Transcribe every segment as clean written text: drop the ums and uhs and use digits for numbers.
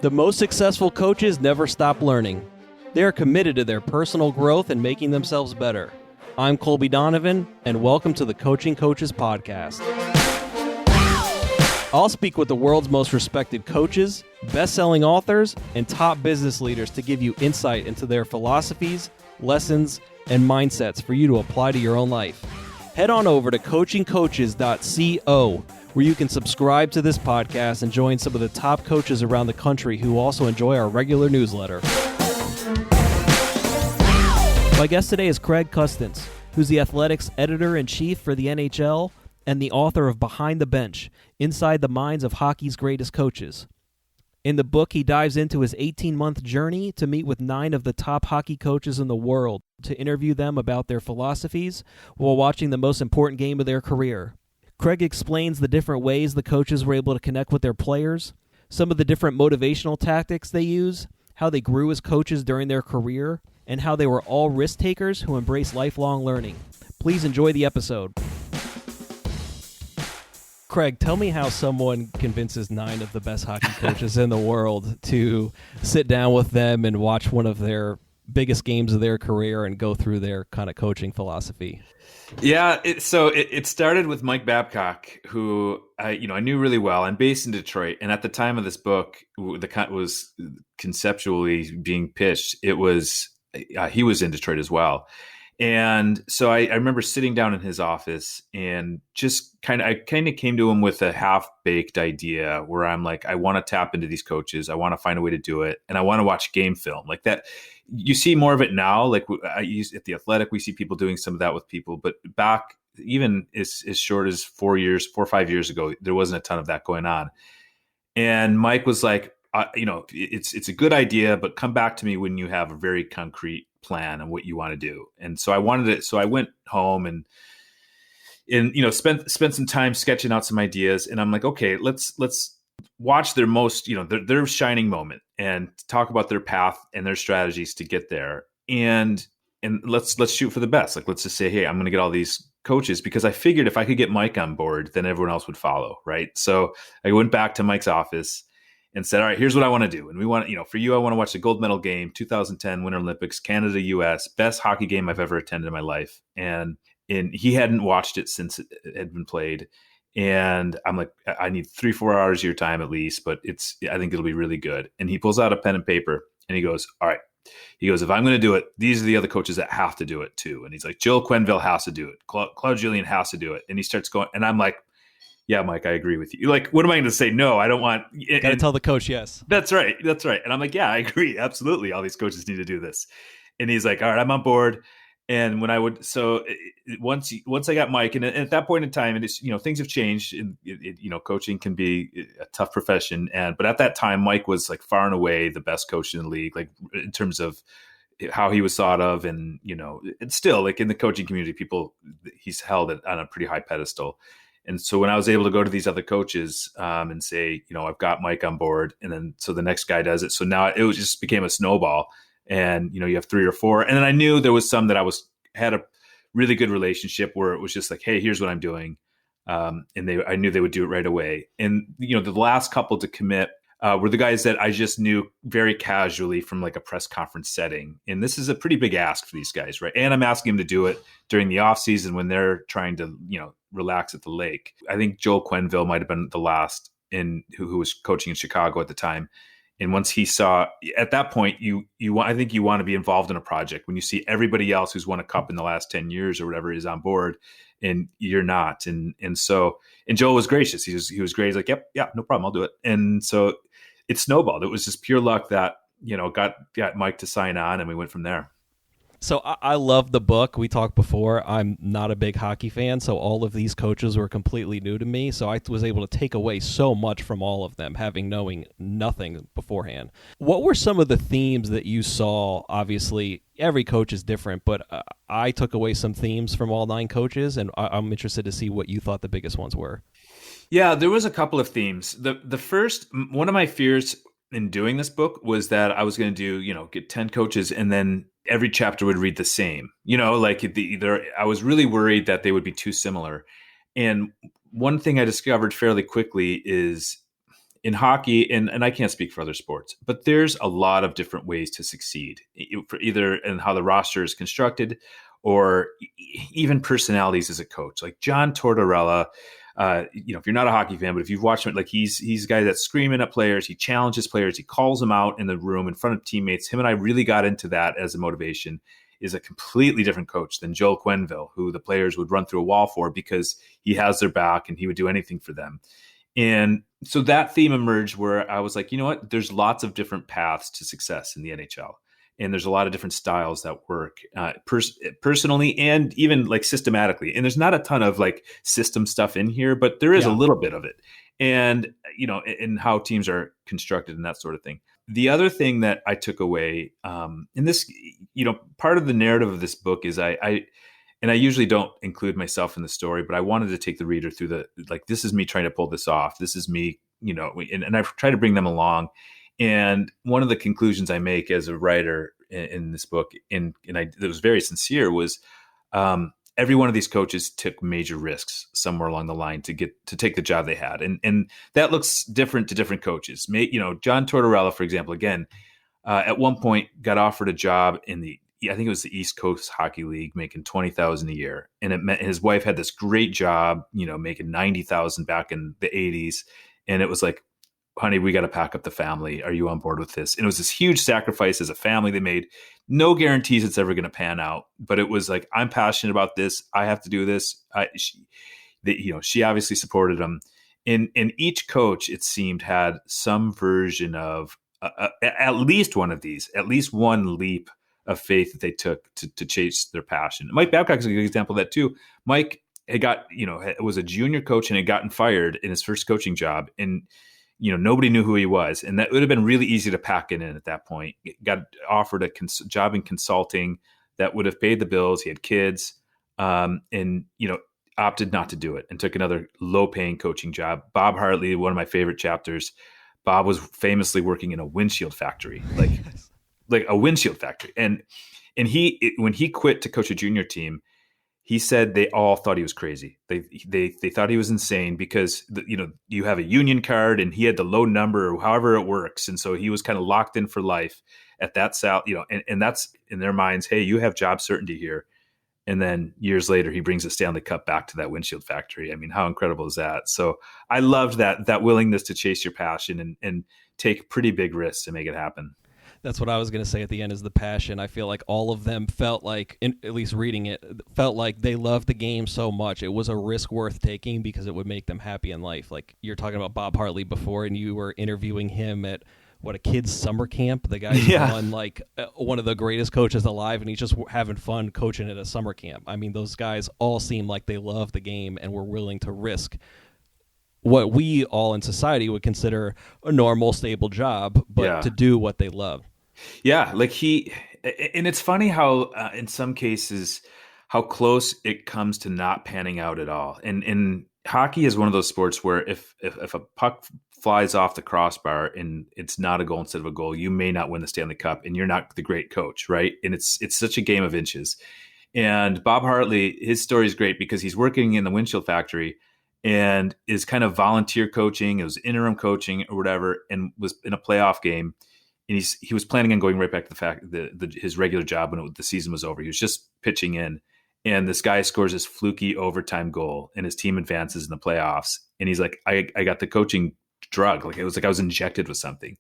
The most successful coaches never stop learning. They are committed to their personal growth and making themselves better. I'm Colby Donovan, and welcome to the Coaching Coaches Podcast. I'll speak with the world's most respected coaches, best-selling authors, and top business leaders to give you insight into their philosophies, lessons, and mindsets for you to apply to your own life. Head on over to coachingcoaches.co, where you can subscribe to this podcast and join some of the top coaches around the country who also enjoy our regular newsletter. My guest today is Craig Custance, who's the athletics editor-in-chief for the NHL and the author of Behind the Bench, Inside the Minds of Hockey's Greatest Coaches. In the book, he dives into his 18-month journey to meet with 9 of the top hockey coaches in the world to interview them about their philosophies while watching the most important game of their career. Craig explains the different ways the coaches were able to connect with their players, some of the different motivational tactics they use, how they grew as coaches during their career, and how they were all risk takers who embrace lifelong learning. Please enjoy the episode. Craig, tell me how someone convinces 9 of the best hockey coaches in the world to sit down with them and watch one of their biggest games of their career and go through their kind of coaching philosophy. Yeah, it started with Mike Babcock, who I knew really well. I'm based in Detroit, and at the time of this book, was conceptually being pitched. It was he was in Detroit as well. And so I remember sitting down in his office and just kind of came to him with a half-baked idea where I'm like, I want to tap into these coaches. I want to find a way to do it. And I want to watch game film like that. You see more of it now. Like at the Athletic, we see people doing some of that with people. But back even as short as 4 or 5 years ago, there wasn't a ton of that going on. And Mike was like, it's a good idea, but come back to me when you have a very concrete plan on what you want to do. And so I wanted it. So I went home and spent some time sketching out some ideas. And I'm like, okay, let's watch their most, their shining moment and talk about their path and their strategies to get there. And let's shoot for the best. Like, let's just say, hey, I'm going to get all these coaches, because I figured if I could get Mike on board, then everyone else would follow. Right. So I went back to Mike's office and said, all right, here's what I want to do. And we want, for you, I want to watch the gold medal game, 2010 Winter Olympics, Canada, US, best hockey game I've ever attended in my life. And he hadn't watched it since it had been played. And I'm like, I need 3-4 hours of your time at least, but I think it'll be really good. And he pulls out a pen and paper and he goes, all right. He goes, if I'm going to do it, these are the other coaches that have to do it too. And he's like, Quenneville has to do it. Claude Julien has to do it. And he starts going, and I'm like, yeah, Mike, I agree with you. Like, what am I going to say? No, I don't want. Got to tell the coach yes. That's right. And I'm like, yeah, I agree. Absolutely. All these coaches need to do this. And he's like, all right, I'm on board. And when once I got Mike, and at that point in time, and it's, things have changed. And coaching can be a tough profession. But at that time, Mike was like far and away the best coach in the league, like in terms of how he was thought of. And, it's still like in the coaching community, he's held on a pretty high pedestal. And so when I was able to go to these other coaches and say, I've got Mike on board, and then so the next guy does it. So now it just became a snowball, and you have 3 or 4. And then I knew there was some that had a really good relationship where it was just like, hey, here's what I'm doing, and I knew they would do it right away. And the last couple to commit were the guys that I just knew very casually from like a press conference setting. And this is a pretty big ask for these guys, right? And I'm asking them to do it during the off season when they're trying to, relax at the lake. I think Joel Quenneville might have been the last who was coaching in Chicago at the time. And once he saw, at that point, I think you want to be involved in a project when you see everybody else who's won a cup in the last 10 years or whatever is on board, and you're not. And Joel was gracious. He was great. He's like, yep, yeah, no problem, I'll do it. And so it snowballed. It was just pure luck that got Mike to sign on, and we went from there. So I love the book. We talked before. I'm not a big hockey fan, so all of these coaches were completely new to me. So I was able to take away so much from all of them, knowing nothing beforehand. What were some of the themes that you saw? Obviously, every coach is different, but I took away some themes from all 9 coaches, and I'm interested to see what you thought the biggest ones were. Yeah, there was a couple of themes. The first, one of my fears in doing this book was that I was going to do, get 10 coaches and then every chapter would read the same, I was really worried that they would be too similar. And one thing I discovered fairly quickly is in hockey, and I can't speak for other sports, but there's a lot of different ways to succeed, for either in how the roster is constructed or even personalities as a coach. Like John Tortorella, if you're not a hockey fan, but if you've watched him, like he's a guy that's screaming at players. He challenges players. He calls them out in the room in front of teammates. Him and I really got into that as a motivation. Is a completely different coach than Joel Quenneville, who the players would run through a wall for because he has their back and he would do anything for them. And so that theme emerged where I was like, you know what? There's lots of different paths to success in the NHL. And there's a lot of different styles that work personally and even like systematically. And there's not a ton of like system stuff in here, but there is a little bit of it. And, in how teams are constructed and that sort of thing. The other thing that I took away in this, part of the narrative of this book is I usually don't include myself in the story, but I wanted to take the reader through this is me trying to pull this off. This is me, and I've tried to bring them along. And one of the conclusions I make as a writer in this book, that was very sincere, was every one of these coaches took major risks somewhere along the line to take the job they had. And that looks different to different coaches. John Tortorella, for example, again, at one point got offered a job in I think it was the East Coast Hockey League, making $20,000 a year. And it meant his wife had this great job, making $90,000 back in the 80s. And it was like, honey, we got to pack up the family. Are you on board with this? And it was this huge sacrifice as a family they made. No guarantees it's ever going to pan out, but it was like, I'm passionate about this. I have to do this. She obviously supported him. And each coach, it seemed, had some version of at least one of these, at least one leap of faith that they took to chase their passion. Mike Babcock is a good example of that too. Mike was a junior coach and had gotten fired in his first coaching job. And nobody knew who he was. And that would have been really easy to pack it in at that point. Got offered a job in consulting that would have paid the bills. He had kids, and opted not to do it and took another low-paying coaching job. Bob Hartley, one of my favorite chapters. Bob was famously working in a windshield factory, like a windshield factory. And when he quit to coach a junior team, he said they all thought he was crazy. They thought he was insane because you have a union card and he had the low number or however it works, and so he was kind of locked in for life at that and that's in their minds. Hey, you have job certainty here, and then years later he brings a Stanley Cup back to that windshield factory. I mean, how incredible is that? So I loved that willingness to chase your passion and take pretty big risks to make it happen. That's what I was going to say at the end, is the passion. I feel like all of them felt like, at least reading it, felt like they loved the game so much. It was a risk worth taking because it would make them happy in life. Like you're talking about Bob Hartley before, and you were interviewing him at a kid's summer camp. The guy's won one of the greatest coaches alive, and he's just having fun coaching at a summer camp. I mean, those guys all seem like they love the game and were willing to risk what we all in society would consider a normal, stable job, but to do what they love. Yeah, and it's funny how in some cases how close it comes to not panning out at all. And hockey is one of those sports where if a puck flies off the crossbar and it's not a goal instead of a goal, you may not win the Stanley Cup, and you're not the great coach, right? And it's such a game of inches. And Bob Hartley, his story is great because he's working in the windshield factory and is kind of volunteer coaching, it was interim coaching or whatever, and was in a playoff game. And he was planning on going right back to his regular job when the season was over. He was just pitching in, and this guy scores this fluky overtime goal, and his team advances in the playoffs. And he's like, I got the coaching drug. Like it was like I was injected with something.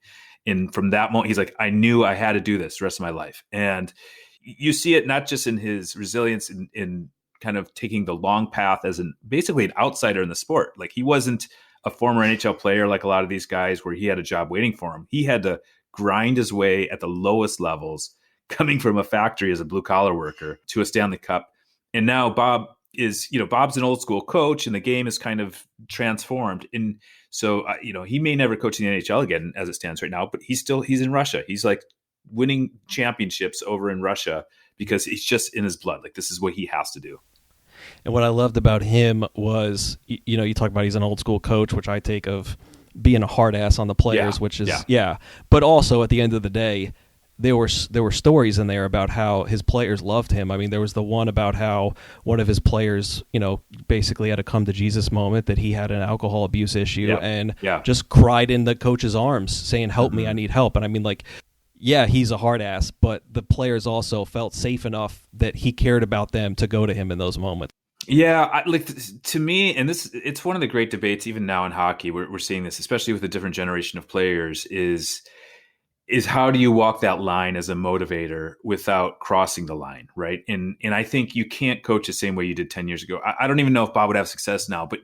And from that moment, he's like, I knew I had to do this the rest of my life. And you see it not just in his resilience in kind of taking the long path as basically an outsider in the sport. Like he wasn't a former NHL player like a lot of these guys where he had a job waiting for him. He had to grind his way at the lowest levels, coming from a factory as a blue collar worker to a Stanley Cup. And now Bob's an old school coach, and the game is kind of transformed. And so, he may never coach in the NHL again as it stands right now, but he's in Russia. He's like winning championships over in Russia because it's just in his blood. Like this is what he has to do. And what I loved about him was, you talk about he's an old school coach, which I take of being a hard ass on the players, which is, but also at the end of the day, there were stories in there about how his players loved him. I mean, there was the one about how one of his players, basically had a come to Jesus moment, that he had an alcohol abuse issue and just cried in the coach's arms saying, "Help me, I need help." And I mean, like, yeah, he's a hard ass, but the players also felt safe enough that he cared about them to go to him in those moments. Yeah, to me, and it's one of the great debates even now in hockey. We're seeing this, especially with a different generation of players, is how do you walk that line as a motivator without crossing the line, right? And I think you can't coach the same way you did 10 years ago. I don't even know if Bob would have success now, but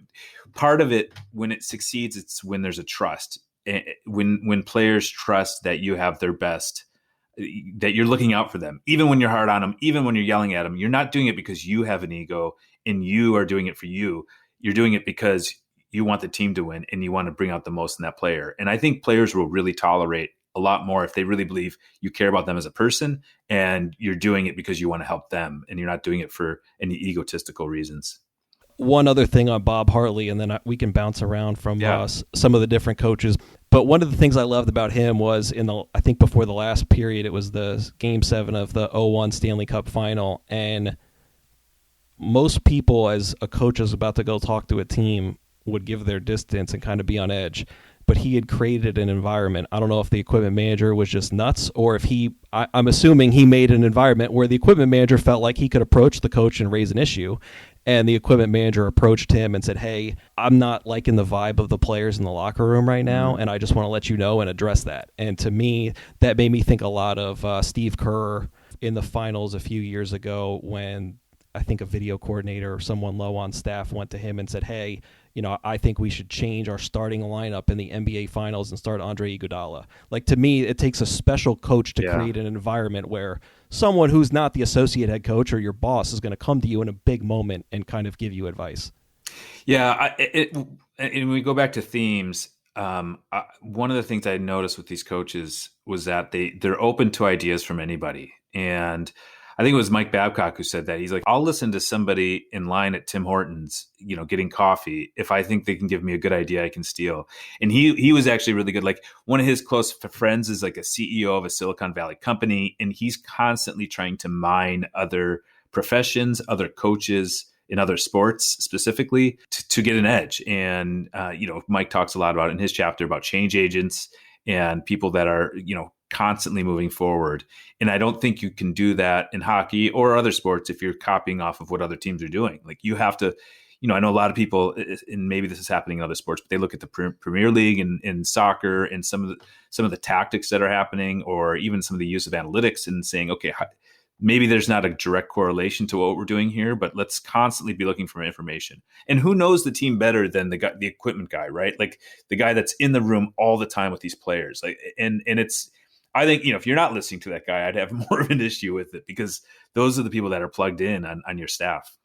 part of it, when it succeeds, it's when there's a trust. When players trust that you have their best, that you're looking out for them, even when you're hard on them, even when you're yelling at them. You're not doing it because you have an ego and you are doing it for you. You're doing it because you want the team to win and you want to bring out the most in that player. And I think players will really tolerate a lot more if they really believe you care about them as a person and you're doing it because you want to help them and you're not doing it for any egotistical reasons. One other thing on Bob Hartley, and then we can bounce around from some of the different coaches. But one of the things I loved about him was I think before the last period, it was the Game 7 of the 0-1 Stanley Cup Final. And most people, as a coach is about to go talk to a team, would give their distance and kind of be on edge. But he had created an environment. I don't know if the equipment manager was just nuts or if I'm assuming he made an environment where the equipment manager felt like he could approach the coach and raise an issue. And the equipment manager approached him and said, "Hey, I'm not liking the vibe of the players in the locker room right now, and I just want to let you know and address that." And to me, that made me think a lot of Steve Kerr in the finals a few years ago when I think a video coordinator or someone low on staff went to him and said, "Hey, I think we should change our starting lineup in the NBA Finals and start Andre Iguodala." Like, to me, it takes a special coach to create an environment where someone who's not the associate head coach or your boss is going to come to you in a big moment and kind of give you advice. Yeah, and when we go back to themes, one of the things I noticed with these coaches was that they're open to ideas from anybody. And I think it was Mike Babcock who said that. He's like, "I'll listen to somebody in line at Tim Hortons, getting coffee. If I think they can give me a good idea, I can steal." And he was actually really good. Like, one of his close friends is like a CEO of a Silicon Valley company, and he's constantly trying to mine other professions, other coaches in other sports specifically to get an edge. And, Mike talks a lot about it in his chapter about change agents and people that are, constantly moving forward. And I don't think you can do that in hockey or other sports if you're copying off of what other teams are doing. Like, you have to, I know a lot of people, and maybe this is happening in other sports, but they look at the Premier League and soccer and some of the tactics that are happening, or even some of the use of analytics, and saying, okay, maybe there's not a direct correlation to what we're doing here, but let's constantly be looking for information. And who knows the team better than the equipment guy, right? Like, the guy that's in the room all the time with these players. Like, and it's, I think, if you're not listening to that guy, I'd have more of an issue with it, because those are the people that are plugged in on your staff.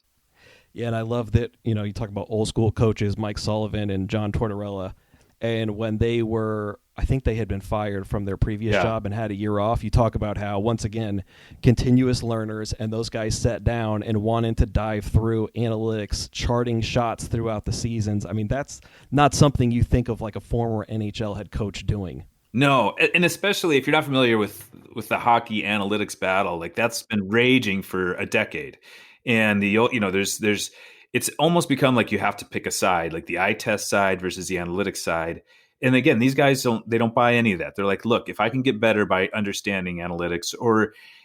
Yeah, and I love that, you talk about old school coaches, Mike Sullivan and John Tortorella, and when they were, I think they had been fired from their previous job and had a year off, you talk about how, once again, continuous learners, and those guys sat down and wanted to dive through analytics, charting shots throughout the seasons. I mean, that's not something you think of like a former NHL head coach doing. No, and especially if you're not familiar with the hockey analytics battle, like, that's been raging for a decade. And there's it's almost become like you have to pick a side, like the eye test side versus the analytics side. And again, these guys don't buy any of that. They're like, look, if I can get better by understanding analytics,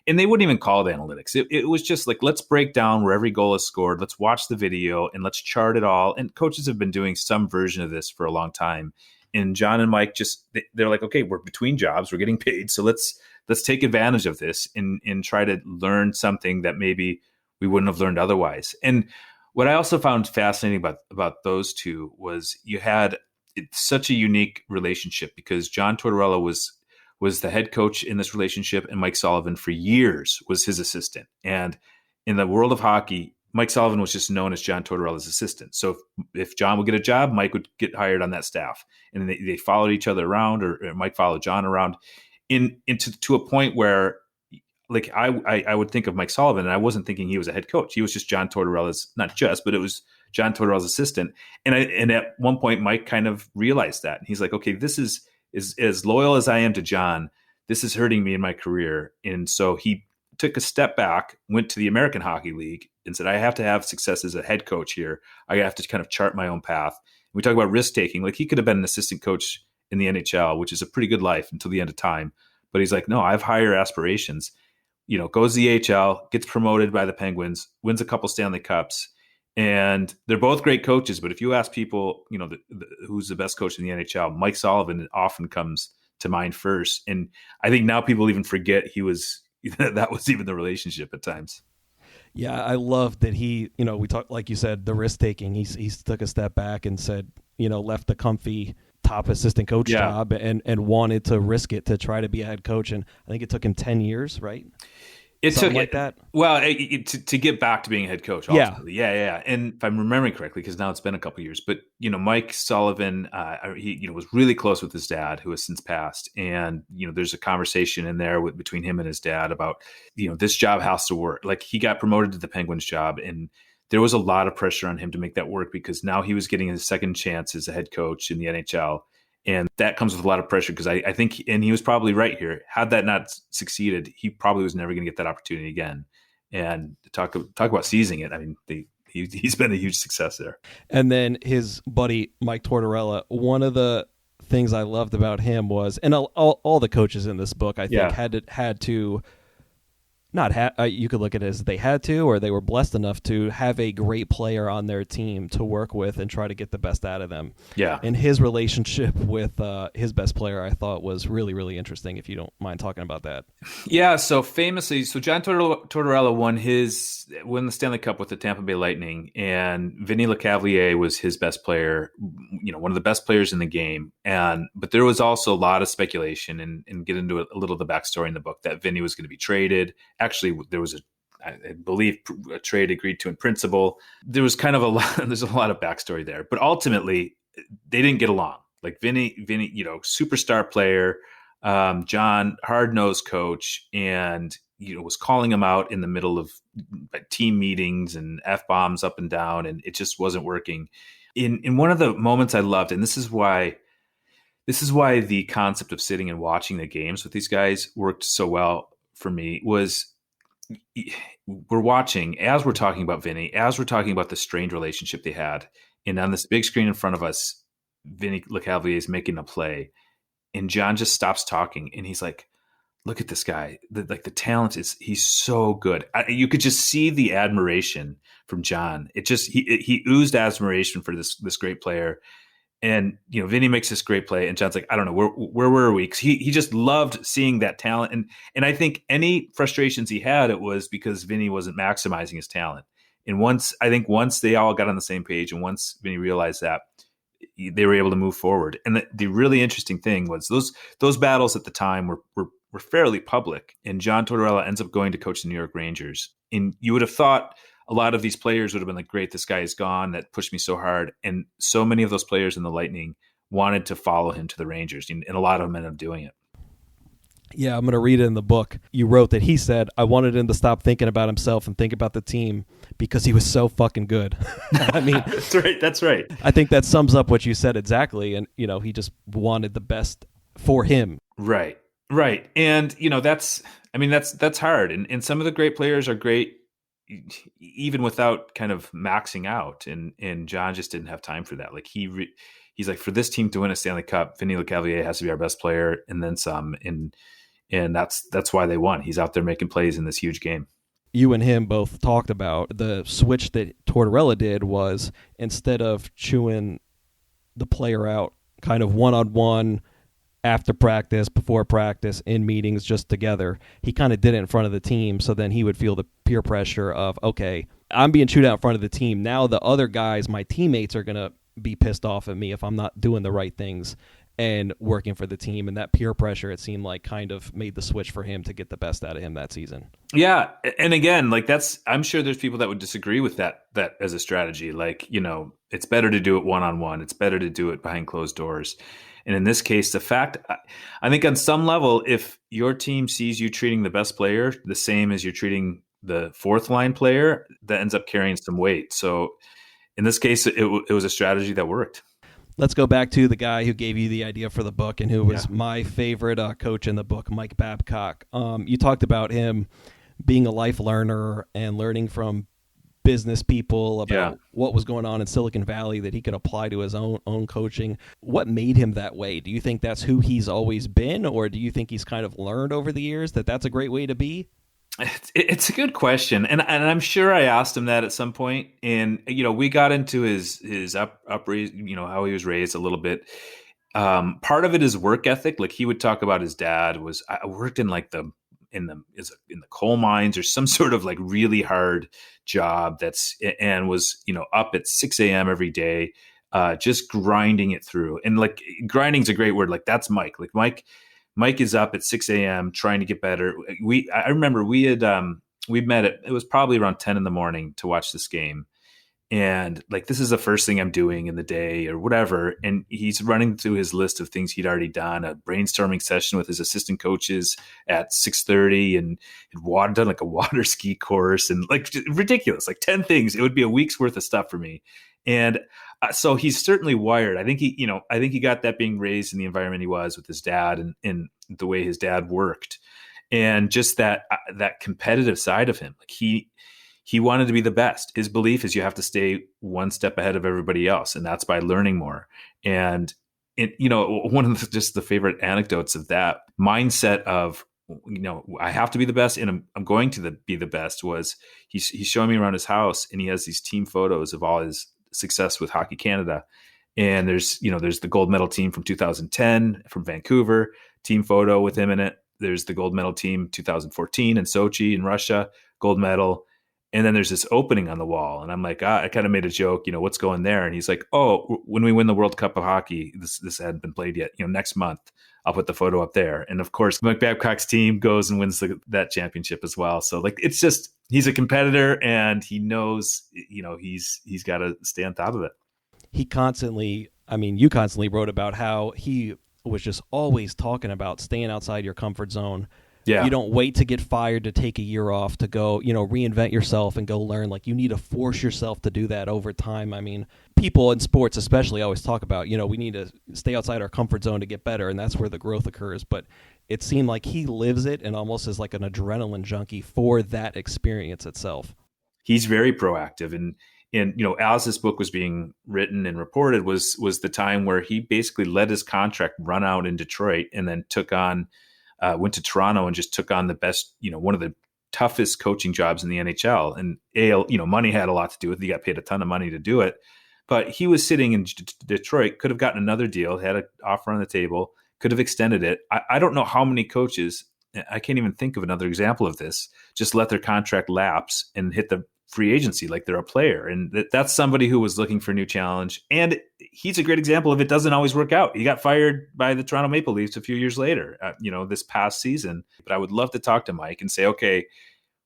and they wouldn't even call it analytics. It was just like, let's break down where every goal is scored. Let's watch the video and let's chart it all. And coaches have been doing some version of this for a long time. And John and Mike they're like, okay, we're between jobs, we're getting paid, so let's take advantage of this and try to learn something that maybe we wouldn't have learned otherwise. And what I also found fascinating about those two was it's such a unique relationship, because John Tortorella was the head coach in this relationship, and Mike Sullivan for years was his assistant. And in the world of hockey, Mike Sullivan was just known as John Tortorella's assistant. So if John would get a job, Mike would get hired on that staff. And they followed each other around, or Mike followed John around to a point where, like, I would think of Mike Sullivan, and I wasn't thinking he was a head coach. He was just John Tortorella's, not just, but it was John Tortorella's assistant. And at one point, Mike kind of realized that. And he's like, okay, this is as loyal as I am to John, this is hurting me in my career. And so he took a step back, went to the American Hockey League and said, I have to have success as a head coach here. I have to kind of chart my own path. We talk about risk taking. Like, he could have been an assistant coach in the NHL, which is a pretty good life until the end of time. But he's like, no, I have higher aspirations. Goes to the AHL, gets promoted by the Penguins, wins a couple Stanley Cups. And they're both great coaches. But if you ask people, who's the best coach in the NHL, Mike Sullivan often comes to mind first. And I think now people even forget that was even the relationship at times. Yeah, I love that he, we talked, like you said, the risk taking. He took a step back and said, left the comfy top assistant coach job and wanted to risk it to try to be a head coach. And I think it took him 10 years, right? It Something took like that. Well, to get back to being a head coach. Ultimately. Yeah. And if I'm remembering correctly, because now it's been a couple of years, but Mike Sullivan, he was really close with his dad, who has since passed, and there's a conversation in there between him and his dad about this job has to work. Like, he got promoted to the Penguins job, and there was a lot of pressure on him to make that work because now he was getting his second chance as a head coach in the NHL. And that comes with a lot of pressure because I think, and he was probably right here, had that not succeeded, he probably was never going to get that opportunity again. And talk about seizing it. I mean, he's been a huge success there. And then his buddy, Mike Tortorella, one of the things I loved about him was, and all the coaches in this book, I think, had to you could look at it as they had to, or they were blessed enough to have a great player on their team to work with and try to get the best out of them. Yeah. And his relationship with his best player, I thought, was really, really interesting, if you don't mind talking about that. Yeah. So famously, John Tortorella won the Stanley Cup with the Tampa Bay Lightning, and Vinny Lecavalier was his best player, one of the best players in the game. But there was also a lot of speculation, and get into a little of the backstory in the book, that Vinny was going to be traded. Actually, there was I believe a trade agreed to in principle. There was kind of there's a lot of backstory there, but ultimately they didn't get along. Like Vinny, superstar player, John, hard-nosed coach, and was calling him out in the middle of team meetings and F-bombs up and down, and it just wasn't working. In one of the moments I loved, and this is why the concept of sitting and watching the games with these guys worked so well for me, was we're watching, as we're talking about Vinny, as we're talking about the strained relationship they had, and on this big screen in front of us, Vinny Lecavalier is making a play, and John just stops talking, and he's like, look at this guy. The talent he's so good. You could just see the admiration from John. He oozed admiration for this great player. And, Vinny makes this great play, and John's like, I don't know, where were we? 'Cause he just loved seeing that talent. And I think any frustrations he had, it was because Vinny wasn't maximizing his talent. And once they all got on the same page, and once Vinny realized that, they were able to move forward. And the really interesting thing was those battles at the time were fairly public. And John Tortorella ends up going to coach the New York Rangers. And you would have thought a lot of these players would have been like, great, this guy is gone. That pushed me so hard. And so many of those players in the Lightning wanted to follow him to the Rangers, and a lot of them ended up doing it. Yeah, I'm going to read it in the book. You wrote that he said, I wanted him to stop thinking about himself and think about the team because he was so fucking good. I mean, That's right. I think that sums up what you said exactly. And, he just wanted the best for him. Right. And, that's hard. And some of the great players are great even without kind of maxing out. And John just didn't have time for that. Like he's like, for this team to win a Stanley Cup, Vinny Lecavalier has to be our best player and then some. And that's why they won. He's out there making plays in this huge game. You and him both talked about the switch that Tortorella did was, instead of chewing the player out kind of one-on-one after practice, before practice, in meetings, just together, he kind of did it in front of the team. So then he would feel the peer pressure of, okay, I'm being chewed out in front of the team. Now the other guys, my teammates, are going to be pissed off at me if I'm not doing the right things and working for the team. And that peer pressure, it seemed like, kind of made the switch for him to get the best out of him that season. Yeah. And again, I'm sure there's people that would disagree with that as a strategy. Like, it's better to do it one-on-one. It's better to do it behind closed doors. And in this case, the fact, I think on some level, if your team sees you treating the best player the same as you're treating the fourth line player, that ends up carrying some weight. So in this case, it was a strategy that worked. Let's go back to the guy who gave you the idea for the book and who was my favorite coach in the book, Mike Babcock. You talked about him being a life learner and learning from business people about what was going on in Silicon Valley that he could apply to his own coaching. What made him that way? Do you think that's who he's always been, or do you think he's kind of learned over the years that that's a great way to be? It's a good question, and I'm sure I asked him that at some point. And we got into his up how he was raised a little bit. Part of it is work ethic. Like he would talk about his dad was I worked in like in the coal mines or some sort of like really hard job and was up at 6 a.m. every day, just grinding it through. And like grinding's a great word. Like that's Mike. Like Mike is up at 6 a.m. trying to get better. I remember we met it was probably around 10 in the morning to watch this game. And like, this is the first thing I'm doing in the day or whatever. And he's running through his list of things he'd already done, a brainstorming session with his assistant coaches at 6:30 and had done like a water ski course and like ridiculous, like 10 things. It would be a week's worth of stuff for me. And so he's certainly wired. I think he got that being raised in the environment he was with his dad and the way his dad worked and just that competitive side of him. Like he wanted to be the best. His belief is you have to stay one step ahead of everybody else. And that's by learning more. And one of just the favorite anecdotes of that mindset of, I have to be the best and I'm going to be the best was he's showing me around his house and he has these team photos of all his success with Hockey Canada. And there's the gold medal team from 2010 from Vancouver, team photo with him in it. There's the gold medal team 2014 in Sochi in Russia, gold medal. And then there's this opening on the wall. And I'm like, I kind of made a joke, what's going there? And he's like, oh, when we win the World Cup of hockey, this hadn't been played yet. Next month, I'll put the photo up there. And of course, Mike Babcock's team goes and wins that championship as well. So like, it's just, he's a competitor and he knows, he's got to stay on top of it. You constantly wrote about how he was just always talking about staying outside your comfort zone. Yeah. You don't wait to get fired to take a year off to go, reinvent yourself and go learn. Like you need to force yourself to do that over time. I mean, people in sports especially always talk about, we need to stay outside our comfort zone to get better. And that's where the growth occurs. But it seemed like he lives it and almost is like an adrenaline junkie for that experience itself. He's very proactive. And as this book was being written and reported was the time where he basically let his contract run out in Detroit and then went to Toronto and just took on the best, one of the toughest coaching jobs in the NHL. And money had a lot to do with it. He got paid a ton of money to do it. But he was sitting in Detroit, could have gotten another deal, had an offer on the table, could have extended it. I don't know how many coaches, I can't even think of another example of this, just let their contract lapse and hit the free agency like they're a player. And that's somebody who was looking for a new challenge. And he's a great example of it doesn't always work out. He got fired by the Toronto Maple Leafs a few years later, this past season. But I would love to talk to Mike and say, okay,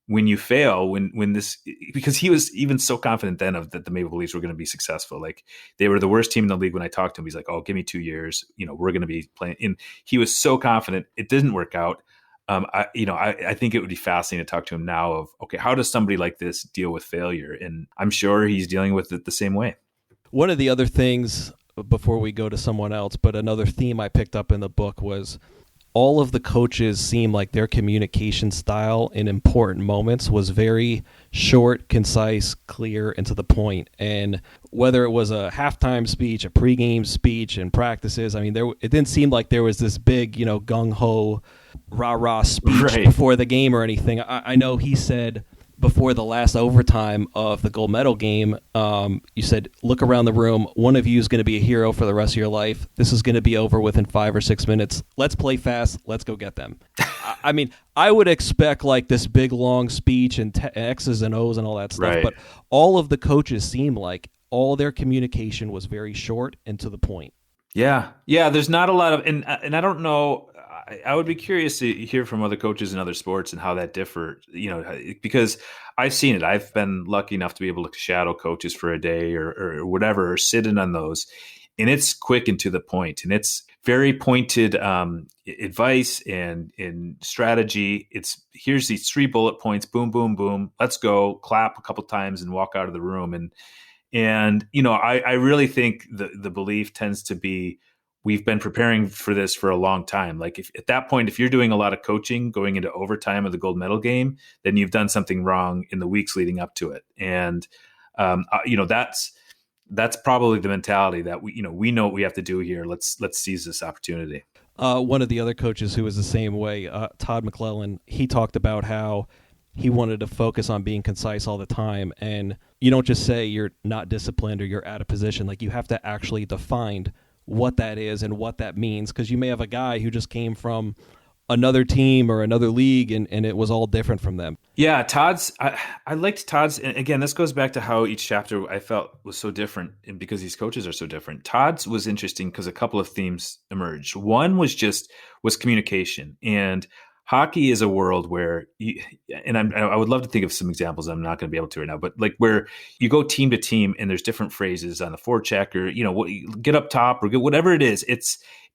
when you fail, when this, because he was even so confident then that the Maple Leafs were going to be successul. Like they were the worst team in the league when I talked to him. He's like, oh, give me 2 years. We're going to be playing. And he was so confident. It didn't work out. I think it would be fascinating to talk to him now of, okay, how does somebody like this deal with failure? And I'm sure he's dealing with it the same way. One of the other things, before we go to someone else, but another theme I picked up in the book was all of the coaches seem like their communication style in important moments was very short, concise, clear, and to the point. And whether it was a halftime speech, a pregame speech, and practices, it didn't seem like there was this big, gung-ho, rah-rah speech before the game or anything. I know he said before the last overtime of the gold medal game, you said, look around the room. One of you is going to be a hero for the rest of your life. This is going to be over within 5 or 6 minutes. Let's play fast. Let's go get them. I would expect like this big, long speech and X's and O's and all that stuff. Right. But all of the coaches seem like all their communication was very short and to the point. Yeah. There's not a lot of, and I don't know, I would be curious to hear from other coaches in other sports and how that differ, because I've seen it. I've been lucky enough to be able to shadow coaches for a day or whatever, or sit in on those. And it's quick and to the point, and it's very pointed advice and strategy. Here's these 3 bullet points, boom, boom, boom. Let's go, clap a couple times and walk out of the room. And And, you know, I really think the belief tends to be, we've been preparing for this for a long time. Like if at that point, if you're doing a lot of coaching going into overtime of the gold medal game, then you've done something wrong in the weeks leading up to it. And, you know, that's probably the mentality that we know what we have to do here. Let's seize this opportunity. One of the other coaches who was the same way, Todd McClellan, he talked about how he wanted to focus on being concise all the time. And you don't just say you're not disciplined or you're out of position. Like, you have to actually define what that is and what that means, because you may have a guy who just came from another team or another league and it was all different from them. Yeah, I liked Todd's. And again, this goes back to how each chapter I felt was so different, and because these coaches are so different. Todd's was interesting because a couple of themes emerged. One was communication. And hockey is a world where, I would love to think of some examples. I'm not going to be able to right now, but like where you go team to team and there's different phrases on the forecheck, or, you know, get up top, or whatever it is.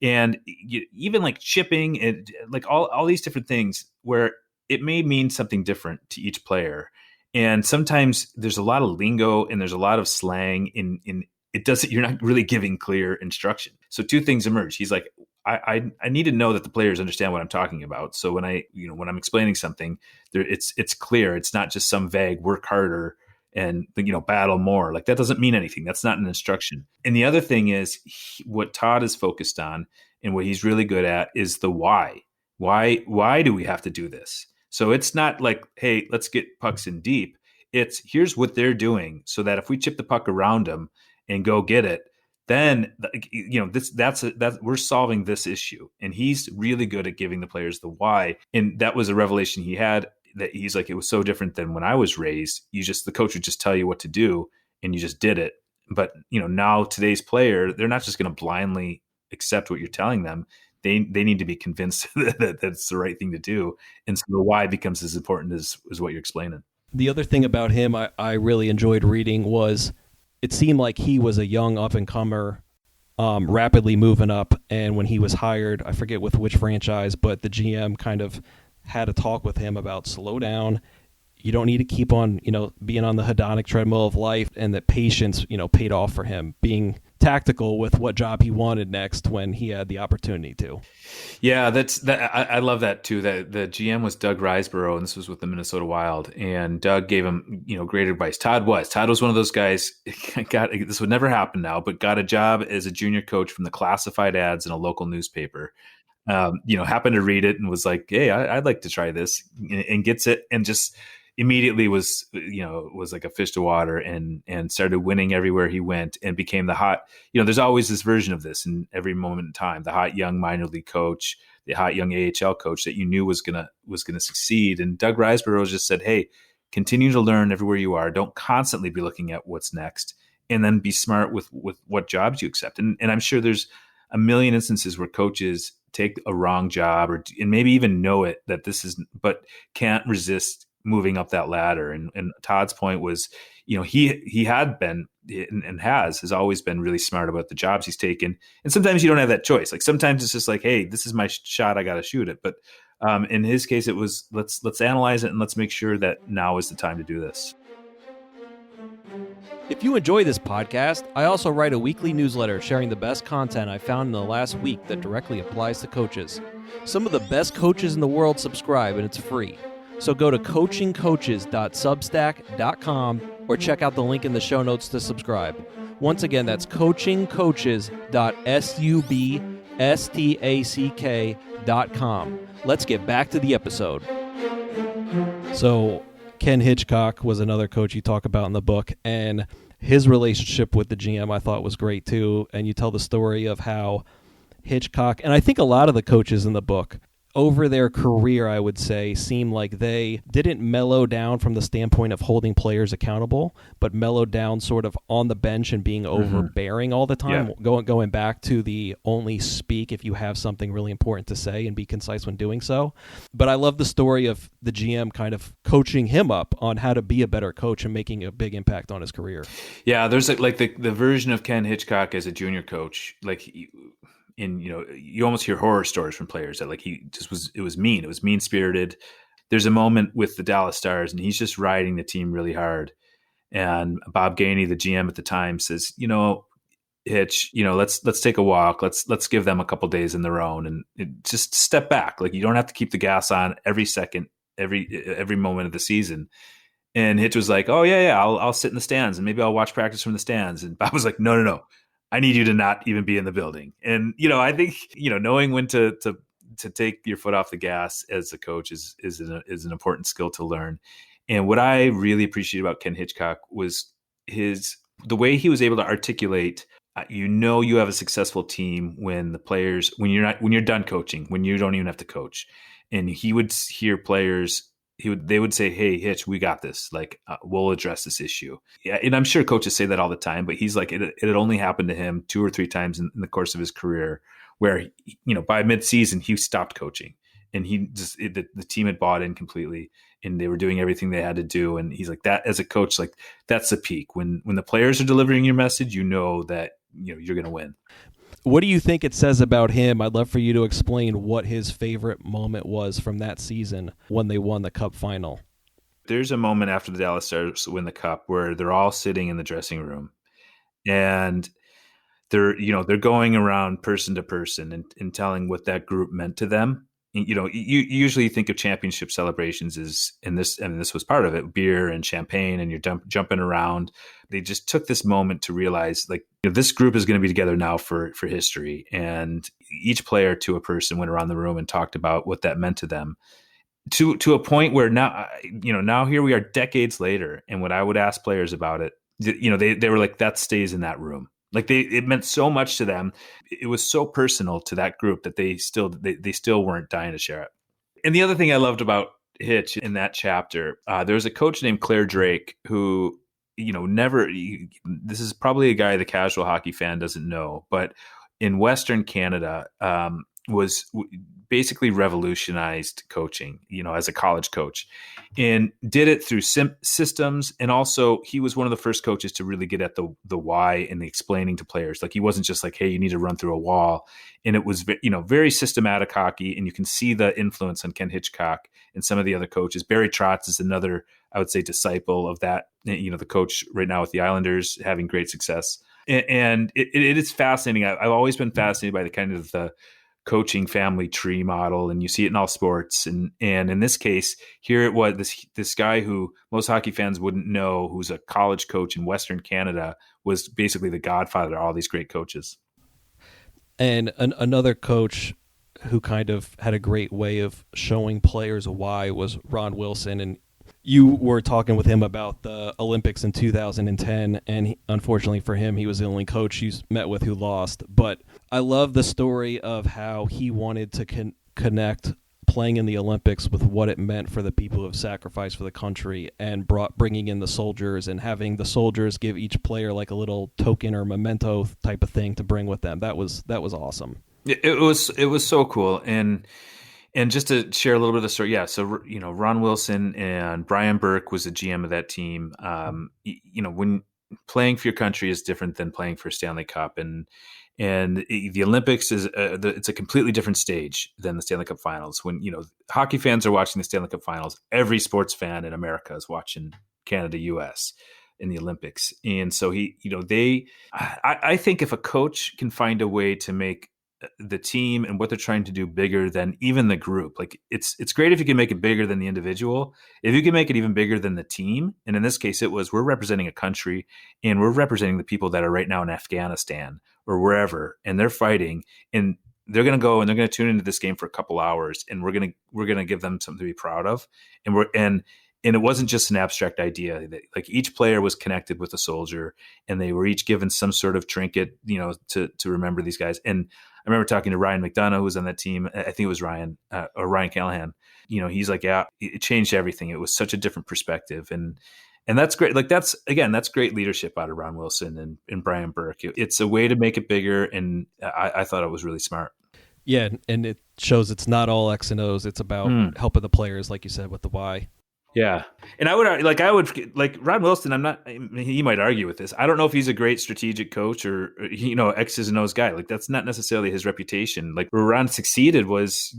Even like chipping and like all these different things where it may mean something different to each player. And sometimes there's a lot of lingo and there's a lot of slang in it doesn't, you're not really giving clear instruction. So two things emerge. He's like, I need to know that the players understand what I'm talking about. So when I'm explaining something, it's clear. It's not just some vague work harder and, you know, battle more. Like, that doesn't mean anything. That's not an instruction. And the other thing is what Todd is focused on and what he's really good at is the why. Why do we have to do this? So it's not like, hey, let's get pucks in deep. It's here's what they're doing so that if we chip the puck around them and go get it, then, you know, we're solving this issue. And he's really good at giving the players the why. And that was a revelation he had, that he's like, it was so different than when I was raised. The coach would just tell you what to do and you just did it. But, you know, now today's player, they're not just going to blindly accept what you're telling them. They need to be convinced that that's the right thing to do. And so the why becomes as important as what you're explaining. The other thing about him I really enjoyed reading was, it seemed like he was a young up-and-comer, rapidly moving up, and when he was hired, I forget with which franchise, but the GM kind of had a talk with him about slow down. You don't need to keep on, you know, being on the hedonic treadmill of life, and that patience, you know, paid off for him, being tactical with what job he wanted next when he had the opportunity to. Yeah, I love that too. That the GM was Doug Riseborough, and this was with the Minnesota Wild. And Doug gave him, you know, great advice. Todd was one of those guys. This would never happen now, but got a job as a junior coach from the classified ads in a local newspaper. You know, happened to read it and was like, "Hey, I'd like to try this," and gets it, and just immediately was like a fish to water, and started winning everywhere he went, and became the hot, you know, there's always this version of this in every moment in time, the hot young minor league coach, the hot young AHL coach that you knew was gonna succeed. And Doug Riseborough just said, hey, continue to learn everywhere you are. Don't constantly be looking at what's next, and then be smart with what jobs you accept. And I'm sure there's a million instances where coaches take a wrong job, and maybe even know it, that this is, but can't resist moving up that ladder. And Todd's point was, you know, he had been and has always been really smart about the jobs he's taken. And sometimes you don't have that choice. Like, sometimes it's just like, hey, this is my shot, I got to shoot it. But in his case, it was let's analyze it and let's make sure that now is the time to do this. If you enjoy this podcast, I also write a weekly newsletter sharing the best content I found in the last week that directly applies to coaches. Some of the best coaches in the world subscribe, and it's free. So go to coachingcoaches.substack.com or check out the link in the show notes to subscribe. Once again, that's coachingcoaches.substack.com. Let's get back to the episode. So Ken Hitchcock was another coach you talk about in the book, and his relationship with the GM I thought was great too. And you tell the story of how Hitchcock, and I think a lot of the coaches in the book, over their career, I would say, seem like they didn't mellow down from the standpoint of holding players accountable, but mellowed down sort of on the bench and being overbearing all the time, going back to the only speak if you have something really important to say and be concise when doing so. But I love the story of the GM kind of coaching him up on how to be a better coach and making a big impact on his career. Yeah, there's like the version of Ken Hitchcock as a junior coach, like you almost hear horror stories from players that like it was mean spirited. There's a moment with the Dallas Stars and he's just riding the team really hard. And Bob Gainey, the GM at the time, says, Hitch, let's take a walk. Let's give them a couple days in their own and just step back. Like, you don't have to keep the gas on every second, every moment of the season. And Hitch was like, "Oh yeah, I'll sit in the stands and maybe I'll watch practice from the stands." And Bob was like, "No, I need you to not even be in the building." And I think knowing when to take your foot off the gas as a coach is an important skill to learn. And what I really appreciate about Ken Hitchcock was the way he was able to articulate. You have a successful team when you're done coaching, when you don't even have to coach. And he would hear players. They would say, "Hey, Hitch, we got this. Like, we'll address this issue." Yeah, and I'm sure coaches say that all the time, but he's like, it had only happened to him 2 or 3 times in the course of his career, where by midseason he stopped coaching, and the team had bought in completely, and they were doing everything they had to do. And he's like, that as a coach, like, that's the peak when the players are delivering your message, that you're going to win. What do you think it says about him? I'd love for you to explain what his favorite moment was from that season when they won the Cup final. There's a moment after the Dallas Stars win the Cup where they're all sitting in the dressing room, and they're going around person to person and telling what that group meant to them. You usually think of championship celebrations as, and this was part of it, beer and champagne, and you're jumping around. They just took this moment to realize, like, this group is going to be together now for history. And each player to a person went around the room and talked about what that meant to them, to a point where now here we are decades later. And when I would ask players about it, they were like, that stays in that room. Like, it meant so much to them. It was so personal to that group that they still weren't dying to share it. And the other thing I loved about Hitch in that chapter, there was a coach named Claire Drake who, this is probably a guy the casual hockey fan doesn't know, but in Western Canada, was basically revolutionized coaching, as a college coach, and did it through systems. And also, he was one of the first coaches to really get at the why and the explaining to players. Like, he wasn't just like, "Hey, you need to run through a wall." And it was, very systematic hockey. And you can see the influence on Ken Hitchcock and some of the other coaches. Barry Trotz is another, I would say, disciple of that, the coach right now with the Islanders, having great success. And it is fascinating. I've always been fascinated by the kind of the coaching family tree model, and you see it in all sports. And in this case, here it was this guy who most hockey fans wouldn't know, who's a college coach in Western Canada, was basically the godfather of all these great coaches. And another coach who kind of had a great way of showing players why was Ron Wilson. And you were talking with him about the Olympics in 2010, and unfortunately for him, he was the only coach you met with who lost. But I love the story of how he wanted to connect playing in the Olympics with what it meant for the people who have sacrificed for the country, and bringing in the soldiers and having the soldiers give each player like a little token or memento type of thing to bring with them. That was awesome. It was so cool. And just to share a little bit of the story, yeah. So, Ron Wilson and Brian Burke was the GM of that team. When playing for your country is different than playing for a Stanley Cup, and the Olympics is it's a completely different stage than the Stanley Cup Finals. When hockey fans are watching the Stanley Cup Finals, every sports fan in America is watching Canada, U.S. in the Olympics. And so I think if a coach can find a way to make the team and what they're trying to do bigger than even the group, like, it's great if you can make it bigger than the individual. If you can make it even bigger than the team, and in this case it was, we're representing a country, and we're representing the people that are right now in Afghanistan or wherever, and they're fighting, and they're going to go and they're going to tune into this game for a couple hours, and we're going to give them something to be proud of. And it wasn't just an abstract idea. Like, each player was connected with a soldier, and they were each given some sort of trinket, to remember these guys. And I remember talking to Ryan McDonough, who was on that team. I think it was Ryan Callahan. He's like, yeah, it changed everything. It was such a different perspective. And that's great. Like, that's great leadership out of Ron Wilson and Brian Burke. It's a way to make it bigger. And I thought it was really smart. Yeah. And it shows it's not all X and O's. It's about helping the players, like you said, with the why. Yeah. And I would like Ron Wilson. I'm not, I mean, he might argue with this. I don't know if he's a great strategic coach or, X's and O's guy. Like that's not necessarily his reputation. Like where Ron succeeded was,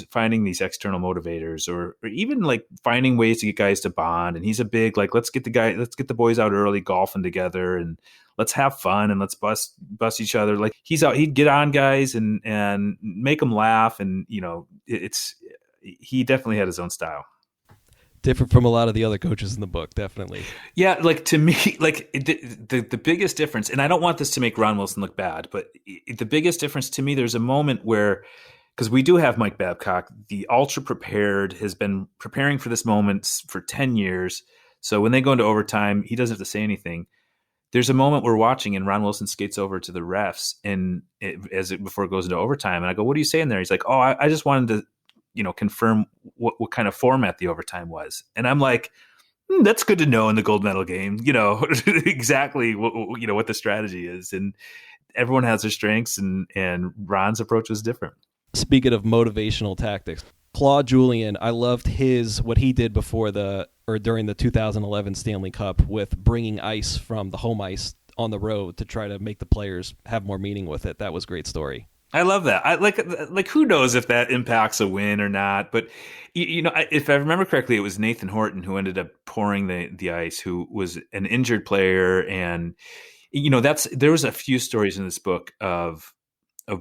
finding these external motivators or even like finding ways to get guys to bond. And he's a big, like, let's get the boys out early golfing together and let's have fun and let's bust each other. Like he'd get on guys and make them laugh. And, he definitely had his own style. Different from a lot of the other coaches in the book, definitely. Yeah, like to me, like the biggest difference, and I don't want this to make Ron Wilson look bad, but the biggest difference to me, there's a moment where, because we do have Mike Babcock, the ultra prepared, has been preparing for this moment for 10 years. So when they go into overtime, he doesn't have to say anything. There's a moment we're watching, and Ron Wilson skates over to the refs, and before it goes into overtime, and I go, "What are you saying there?" He's like, "Oh, I just wanted to, confirm what kind of format the overtime was." And I'm like, that's good to know in the gold medal game, exactly what the strategy is. And everyone has their strengths, and Ron's approach was different. Speaking of motivational tactics, Claude Julien, I loved what he did during the 2011 Stanley Cup with bringing ice from the home ice on the road to try to make the players have more meaning with it. That was a great story. I love that. I like who knows if that impacts a win or not, but if I remember correctly, it was Nathan Horton who ended up pouring the ice, who was an injured player. And, there was a few stories in this book of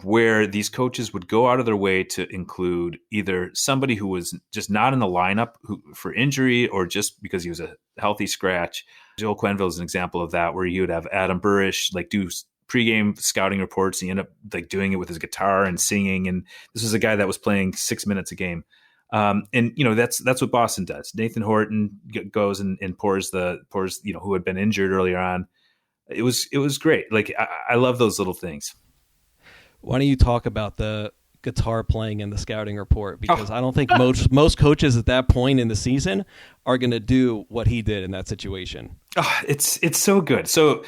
where these coaches would go out of their way to include either somebody who was just not in the lineup for injury or just because he was a healthy scratch. Joel Quenneville is an example of that, where he would have Adam Burish like do pregame scouting reports. He ended up like doing it with his guitar and singing. And this was a guy that was playing 6 minutes a game. And that's what Boston does. Nathan Horton goes and pours, who had been injured earlier on. It was great. Like I love those little things. Why don't you talk about the guitar playing in the scouting report? Because I don't think most coaches at that point in the season are going to do what he did in that situation. Oh, it's so good. So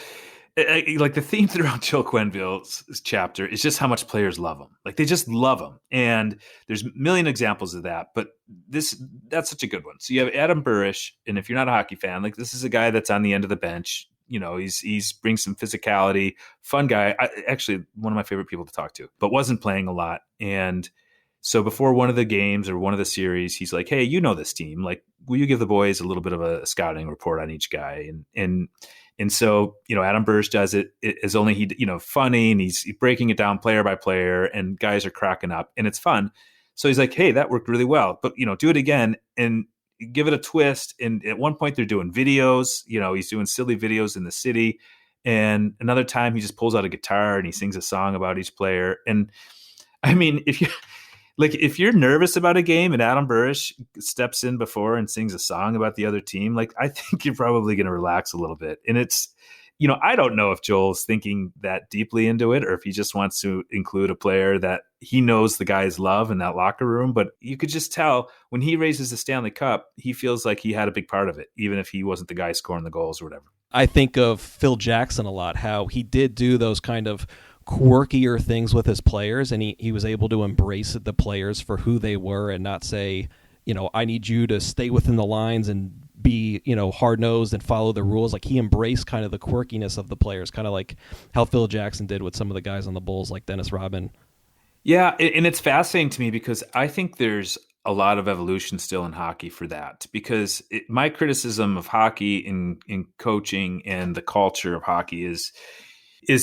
like the theme throughout Joel Quenneville's chapter is just how much players love him. Like they just love him. And there's a million examples of that, but that's such a good one. So you have Adam Burish, and if you're not a hockey fan, like this is a guy that's on the end of the bench. He's brings some physicality, fun guy. Actually, one of my favorite people to talk to, but wasn't playing a lot. And so before one of the games or one of the series, he's like, "Hey, this team. Like, will you give the boys a little bit of a scouting report on each guy?" And so, Adam Burish does it as only he, funny, and he's breaking it down player by player, and guys are cracking up, and it's fun. So he's like, "Hey, that worked really well, but do it again and give it a twist." And at one point they're doing videos, he's doing silly videos in the city. And another time he just pulls out a guitar and he sings a song about each player. And I mean, if you're nervous about a game and Adam Burish steps in before and sings a song about the other team, like I think you're probably going to relax a little bit. And it's, I don't know if Joel's thinking that deeply into it or if he just wants to include a player that he knows the guys love in that locker room. But you could just tell when he raises the Stanley Cup, he feels like he had a big part of it, even if he wasn't the guy scoring the goals or whatever. I think of Phil Jackson a lot, how he did do those kind of quirkier things with his players, and he was able to embrace the players for who they were and not say, I need you to stay within the lines and be, hard-nosed and follow the rules. Like he embraced kind of the quirkiness of the players, kind of like how Phil Jackson did with some of the guys on the Bulls, like Dennis Rodman. Yeah, and it's fascinating to me because I think there's a lot of evolution still in hockey for that, because my criticism of hockey in coaching and the culture of hockey is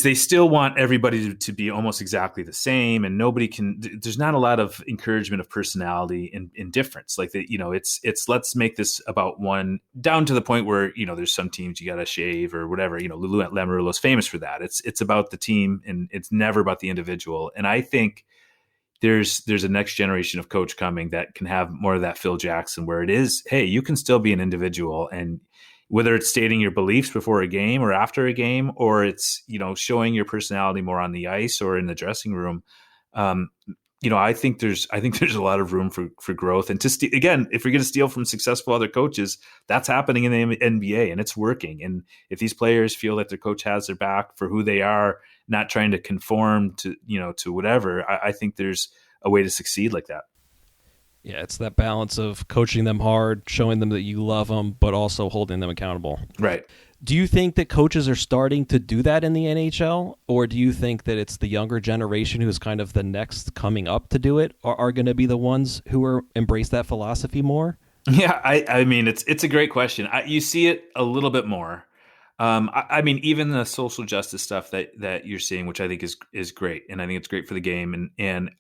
they still want everybody to be almost exactly the same, and there's not a lot of encouragement of personality and difference. Like it's let's make this about one, down to the point where, there's some teams you got to shave or whatever. Lou Lamoriello is famous for that. It's about the team and it's never about the individual. And I think there's a next generation of coach coming that can have more of that Phil Jackson, where it is, hey, you can still be an individual, and whether it's stating your beliefs before a game or after a game, or it's, showing your personality more on the ice or in the dressing room. I think there's a lot of room for growth. And again, if you're going to steal from successful other coaches, that's happening in the NBA and it's working. And if these players feel that their coach has their back for who they are, not trying to conform to, to whatever, I think there's a way to succeed like that. Yeah, it's that balance of coaching them hard, showing them that you love them, but also holding them accountable. Right. Do you think that coaches are starting to do that in the NHL, or do you think that it's the younger generation who's kind of the next coming up to do it, or are going to be the ones who are embrace that philosophy more? Yeah, I mean, it's a great question. You see it a little bit more. I mean, even the social justice stuff that you're seeing, which I think is great, and I think it's great for the game. And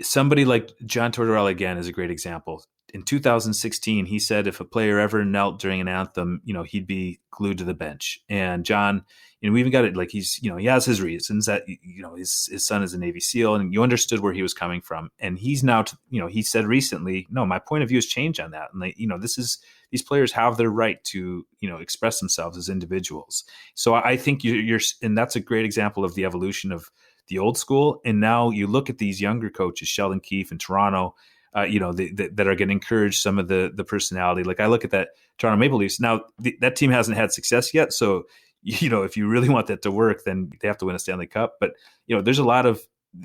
somebody like John Tortorella again is a great example. In 2016, he said if a player ever knelt during an anthem, he'd be glued to the bench. And John, we even got it like he has his reasons that his son is a Navy SEAL, and you understood where he was coming from. And he's now, he said recently, no, my point of view has changed on that. And these players have their right to express themselves as individuals. So I think you're, and that's a great example of the evolution of the old school. And now you look at these younger coaches, Sheldon Keefe in Toronto, that are going to encourage some of the personality. Like I look at that Toronto Maple Leafs. Now that team hasn't had success yet. So, if you really want that to work, then they have to win a Stanley Cup. But, there's a lot of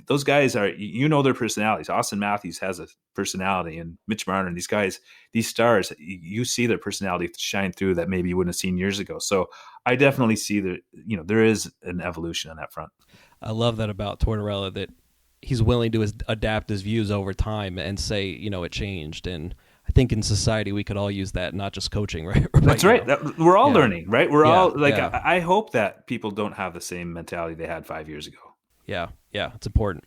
those guys are, their personalities. Austin Matthews has a personality, and Mitch Marner, and these guys, these stars, you see their personality shine through that maybe you wouldn't have seen years ago. So I definitely see that, there is an evolution on that front. I love that about Tortorella, that he's willing to adapt his views over time and say, it changed. And I think in society we could all use that, not just coaching, right? That's right. We're all learning, right? We're all like, yeah. I hope that people don't have the same mentality they had 5 years ago. Yeah, it's important.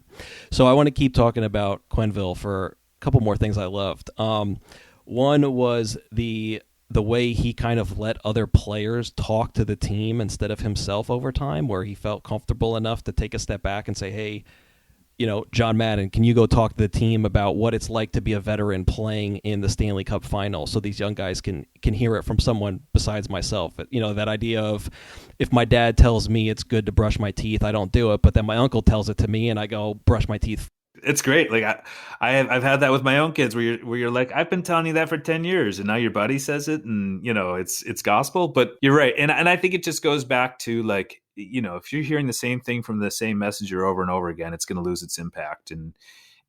So I want to keep talking about Quenneville for a couple more things I loved. One was the way he kind of let other players talk to the team instead of himself over time, where he felt comfortable enough to take a step back and say, hey, John Madden, can you go talk to the team about what it's like to be a veteran playing in the Stanley Cup final, so these young guys can hear it from someone besides myself? That idea of, if my dad tells me it's good to brush my teeth, I don't do it, but then my uncle tells it to me and I go brush my teeth. It's great. Like I've had that with my own kids, where you're like, I've been telling you that for 10 years, and now your buddy says it, and it's gospel. But you're right, and I think it just goes back to, like, if you're hearing the same thing from the same messenger over and over again, it's going to lose its impact.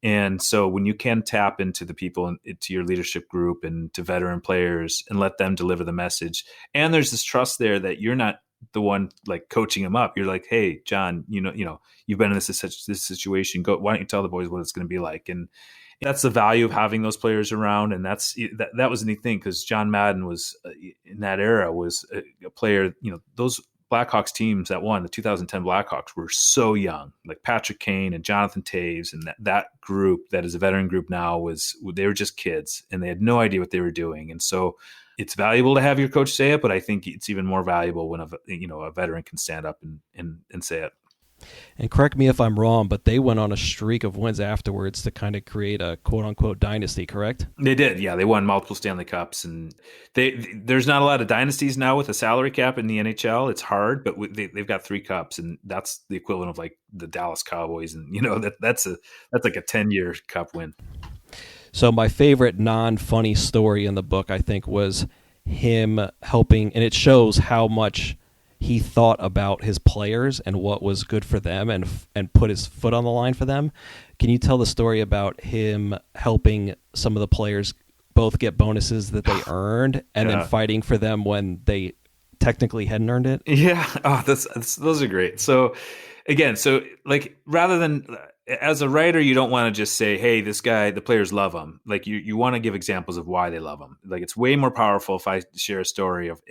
And so when you can tap into the people, to your leadership group and to veteran players, and let them deliver the message, and there's this trust there that you're not the one like coaching them up. You're like, hey, John, you've been in this situation. Go, why don't you tell the boys what it's going to be like? And that's the value of having those players around. And that was a neat thing, because John Madden was in that era was a player. Those Blackhawks teams that won, the 2010 Blackhawks, were so young, like Patrick Kane and Jonathan Toews, and that group that is a veteran group now they were just kids, and they had no idea what they were doing. And so it's valuable to have your coach say it, but I think it's even more valuable when a veteran can stand up and say it. And correct me if I'm wrong, but they went on a streak of wins afterwards to kind of create a quote-unquote dynasty, correct? They did, yeah. They won multiple Stanley Cups, and there's not a lot of dynasties now with a salary cap in the NHL. It's hard, but they've got 3 cups, and that's the equivalent of like the Dallas Cowboys, and that's like a 10-year cup win. So my favorite non-funny story in the book, I think, was him helping, and it shows how much he thought about his players and what was good for them, and put his foot on the line for them. Can you tell the story about him helping some of the players both get bonuses that they earned, and then fighting for them when they technically hadn't earned it? Yeah. Oh, those are great. So again, like, rather than, as a writer, you don't want to just say, hey, this guy, the players love him. Like, you want to give examples of why they love him. Like, it's way more powerful if I share a story of,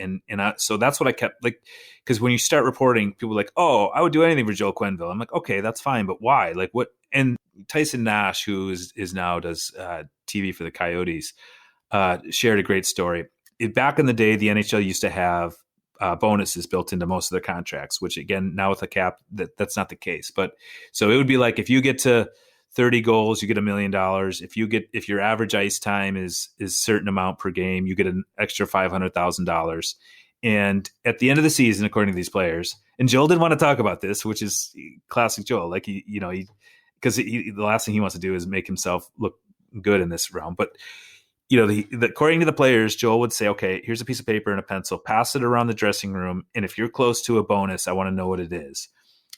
so that's what I kept, like, because when you start reporting, people are like, oh, I would do anything for Joel Quenneville. I'm like, okay, that's fine, but why? Like, what? And Tyson Nash, who is now does TV for the Coyotes, shared a great story. Back in the day, the NHL used to have bonuses built into most of their contracts, which, again, now with a cap, that's not the case. But so it would be like, if you get to 30 goals, you get $1 million. If your average ice time is certain amount per game, you get an extra $500,000. And at the end of the season, according to these players, and Joel didn't want to talk about this, which is classic Joel. Like, because the last thing he wants to do is make himself look good in this realm. But according to the players, Joel would say, okay, here's a piece of paper and a pencil, pass it around the dressing room, and if you're close to a bonus, I want to know what it is.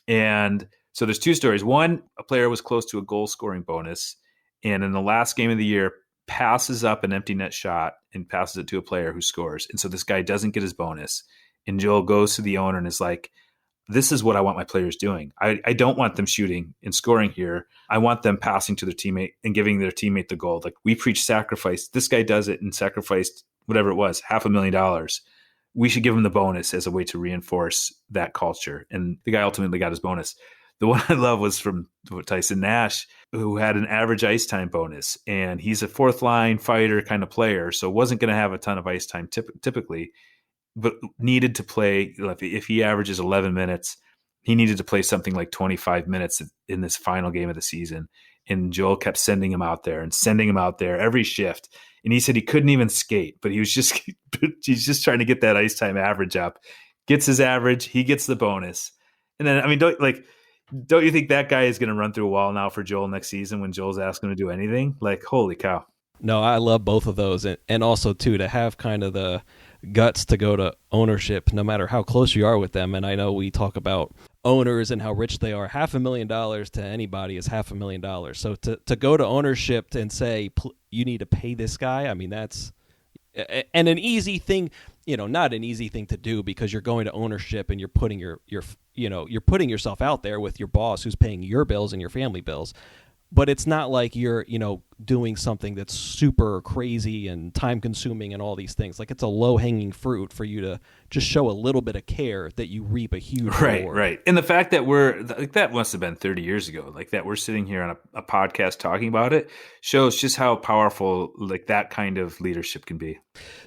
And so there's 2 stories. One, a player was close to a goal scoring bonus, and in the last game of the year passes up an empty net shot and passes it to a player who scores. And so this guy doesn't get his bonus. And Joel goes to the owner and is like, this is what I want my players doing. I don't want them shooting and scoring here. I want them passing to their teammate and giving their teammate the goal. Like, we preach sacrifice. This guy does it and sacrificed whatever it was, $500,000. We should give him the bonus as a way to reinforce that culture. And the guy ultimately got his bonus. The one I love was from Tyson Nash, who had an average ice time bonus. And he's a fourth line fighter kind of player, so wasn't going to have a ton of ice time typically, but needed to play. If he averages 11 minutes, he needed to play something like 25 minutes in this final game of the season. And Joel kept sending him out there every shift. And he said he couldn't even skate, but he's just trying to get that ice time average up. Gets his average, he gets the bonus. And then, I mean, don't you think that guy is going to run through a wall now for Joel next season when Joel's asking him to do anything? Like, holy cow. No, I love both of those. And also, too, to have kind of the guts to go to ownership, no matter how close you are with them. And I know we talk about owners and how rich they are. $500,000 to anybody is $500,000. So to go to ownership and say, you need to pay this guy, I mean, that's and an easy thing, not an easy thing to do, because you're going to ownership and you're putting you're putting yourself out there with your boss who's paying your bills and your family bills. But it's not like you're, doing something that's super crazy and time consuming and all these things. Like, it's a low hanging fruit for you to just show a little bit of care that you reap a huge reward. Right. And the fact that that must have been 30 years ago, like that we're sitting here on a podcast talking about it shows just how powerful like that kind of leadership can be.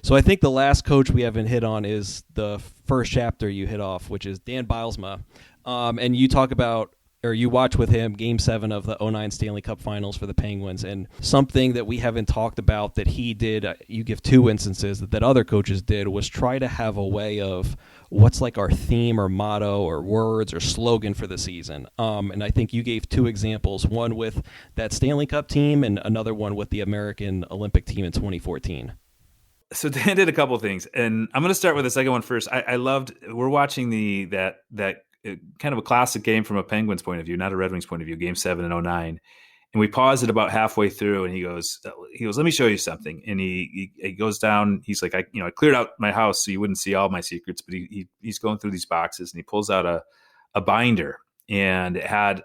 So I think the last coach we haven't hit on is the first chapter you hit off, which is Dan Byslma. And you talk about, or you watch with him Game 7 of the 2009 Stanley Cup Finals for the Penguins, and something that we haven't talked about that he did, you give two instances that other coaches did, was try to have a way of what's like our theme or motto or words or slogan for the season. And I think you gave two examples, one with that Stanley Cup team and another one with the American Olympic team in 2014. So Dan did a couple of things, and I'm going to start with the second one first. I loved, we're watching that kind of a classic game from a Penguins point of view, not a Red Wings point of view, Game 7 in 2009. And we paused it about halfway through, and he goes, let me show you something. And he goes down, he's like, I cleared out my house so you wouldn't see all my secrets, but he's going through these boxes, and he pulls out a binder. And it had,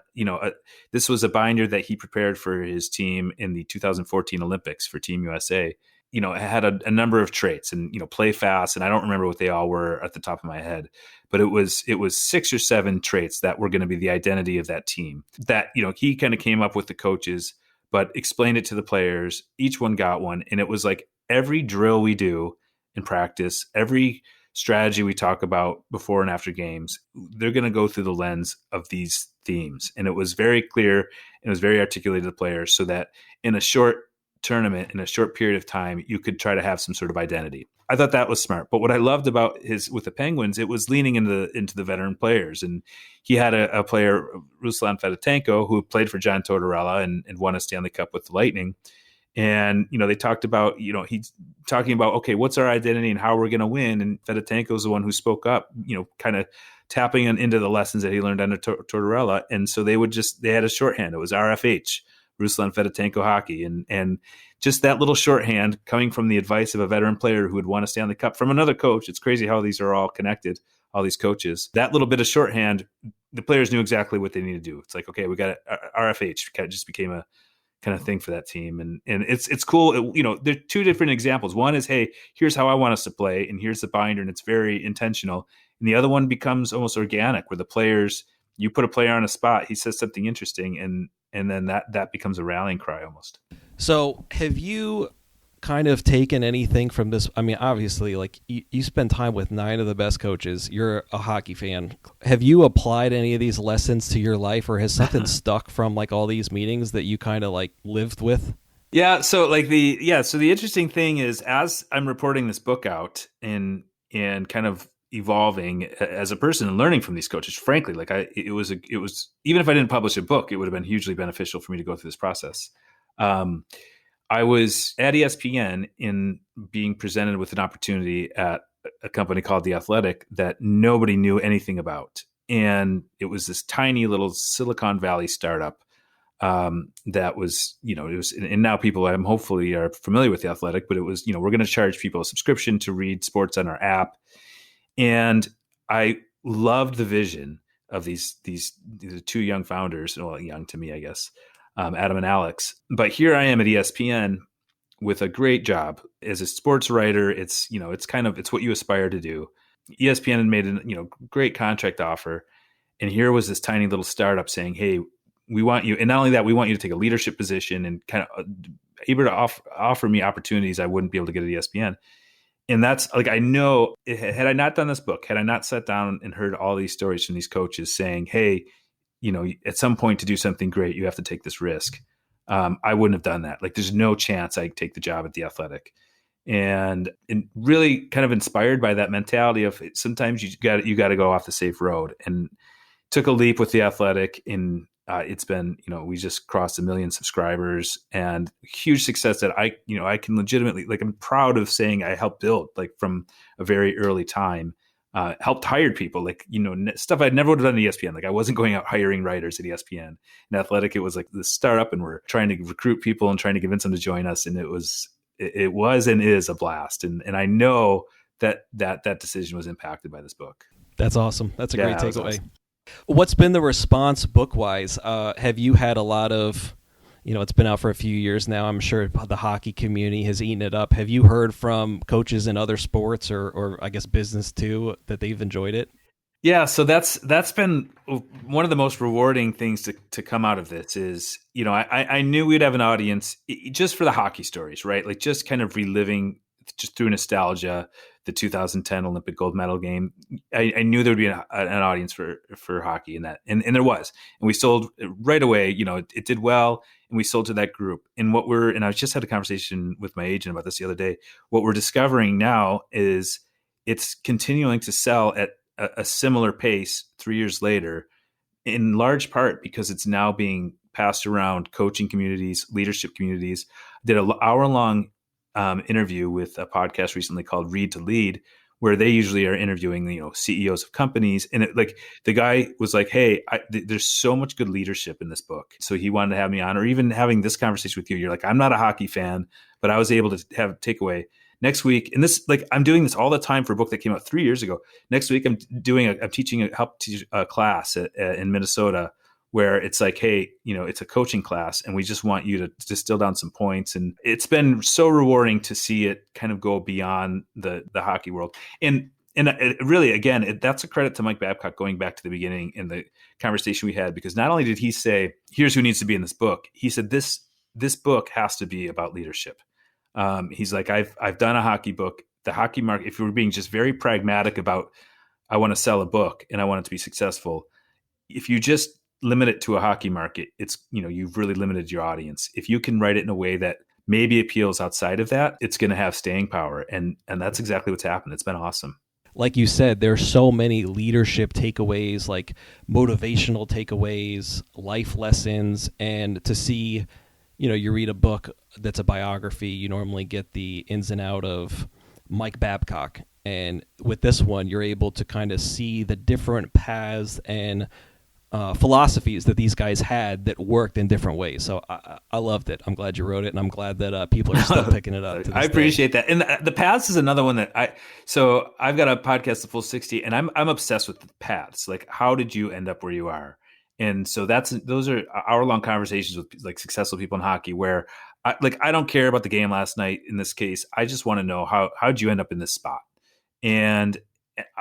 this was a binder that he prepared for his team in the 2014 Olympics for Team USA. It had a number of traits, and, play fast. And I don't remember what they all were at the top of my head, but it was 6 or 7 traits that were going to be the identity of that team that, he kind of came up with the coaches, but explained it to the players. Each one got one. And it was like every drill we do in practice, every strategy we talk about before and after games, they're going to go through the lens of these themes. And it was very clear, and it was very articulated to the players, so that in a short tournament, in a short period of time, you could try to have some sort of identity. I thought that was smart. But what I loved about with the Penguins, it was leaning into the veteran players. And he had a player, Ruslan Fedotenko, who played for John Tortorella and won a Stanley Cup with the Lightning. And, they talked about, he's talking about, okay, what's our identity and how we're going to win? And Fedotenko is the one who spoke up, kind of tapping into the lessons that he learned under Tortorella. And so they had a shorthand. It was RFH. Ruslan Fedotenko hockey, and just that little shorthand coming from the advice of a veteran player who had won a Stanley Cup from another coach. It's crazy how these are all connected, all these coaches. That little bit of shorthand, the players knew exactly what they needed to do. It's like, okay, we got RFH. It just became a kind of thing for that team, and it's cool. There are two different examples. One is, hey, here's how I want us to play, and here's the binder, and it's very intentional. And the other one becomes almost organic, where the players, you put a player on a spot, he says something interesting, and then that becomes a rallying cry almost. So have you kind of taken anything from this? I mean, obviously, like you spend time with 9 of the best coaches. You're a hockey fan. Have you applied any of these lessons to your life, or has something stuck from like all these meetings that you kind of like lived with? Yeah. So the interesting thing is, as I'm reporting this book out and kind of evolving as a person and learning from these coaches, frankly, like it was even if I didn't publish a book, it would have been hugely beneficial for me to go through this process. I was at ESPN in being presented with an opportunity at a company called The Athletic that nobody knew anything about. And it was this tiny little Silicon Valley startup that was, it was, and now people hopefully are familiar with The Athletic, but it was, we're going to charge people a subscription to read sports on our app. And I loved the vision of these two young founders, well, young to me, I guess, Adam and Alex. But here I am at ESPN with a great job as a sports writer. It's, it's what you aspire to do. ESPN had made a, great contract offer. And here was this tiny little startup saying, hey, we want you. And not only that, we want you to take a leadership position and kind of able to offer me opportunities I wouldn't be able to get at ESPN. And that's like, I know, had I not done this book, had I not sat down and heard all these stories from these coaches saying, hey, at some point to do something great, you have to take this risk. I wouldn't have done that. Like, there's no chance I'd take the job at The Athletic. And really kind of inspired by that mentality of sometimes you got to go off the safe road, and took a leap with The Athletic. And it's been, we just crossed 1 million subscribers, and huge success that I can legitimately, like, I'm proud of saying I helped build, like, from a very early time, helped hire people, like, stuff I never would have done at ESPN. Like, I wasn't going out hiring writers at ESPN. In Athletic, it was like the startup, and we're trying to recruit people and trying to convince them to join us. And it was and is a blast. And I know that decision was impacted by this book. That's awesome. That's a great takeaway. Awesome. What's been the response book-wise? Have you had a lot of, it's been out for a few years now. I'm sure the hockey community has eaten it up. Have you heard from coaches in other sports or I guess business too, that they've enjoyed it? Yeah, so that's been one of the most rewarding things to come out of this is, I knew we'd have an audience just for the hockey stories, right? Like, just kind of reliving just through nostalgia, the 2010 Olympic gold medal game. I knew there would be an audience for hockey in that. And there was. And we sold right away, it did well, and we sold to that group. And I just had a conversation with my agent about this the other day. What we're discovering now is it's continuing to sell at a similar pace 3 years later, in large part because it's now being passed around coaching communities, leadership communities. I did an hour-long interview with a podcast recently called Read to Lead, where they usually are interviewing, CEOs of companies. And the guy was like, hey, there's so much good leadership in this book. So he wanted to have me on, or even having this conversation with you. You're like, I'm not a hockey fan, but I was able to have a takeaway. Next week, and this, like, I'm doing this all the time for a book that came out 3 years ago. Next week, I'm teaching a class in Minnesota, where it's like, hey, it's a coaching class, and we just want you to distill down some points. And it's been so rewarding to see it kind of go beyond the hockey world. And it really, again, that's a credit to Mike Babcock, going back to the beginning in the conversation we had, because not only did he say, here's who needs to be in this book, he said, this book has to be about leadership. He's like, I've done a hockey book. The hockey market, if we're being just very pragmatic about, I want to sell a book and I want it to be successful. If you just limit it to a hockey market, it's, you've really limited your audience. If you can write it in a way that maybe appeals outside of that, it's going to have staying power. And that's exactly what's happened. It's been awesome. Like you said, there's so many leadership takeaways, like motivational takeaways, life lessons, and to see, you read a book that's a biography, you normally get the ins and out of Mike Babcock. And with this one, you're able to kind of see the different paths and philosophies that these guys had that worked in different ways. So I loved it. I'm glad you wrote it, and I'm glad that people are still picking it up. I appreciate that. And the paths is another one that I've got a podcast, The Full 60, and I'm obsessed with the paths. Like, how did you end up where you are? And so those are hour-long conversations with, like, successful people in hockey, where I don't care about the game last night. In this case, I just want to know how'd you end up in this spot? And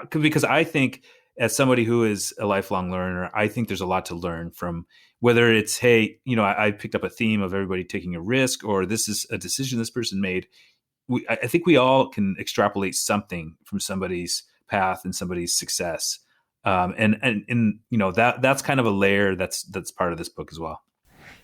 because I think, as somebody who is a lifelong learner, I think there's a lot to learn from, whether it's, hey, I picked up a theme of everybody taking a risk, or this is a decision this person made. I think we all can extrapolate something from somebody's path and somebody's success. And that's kind of a layer that's part of this book as well.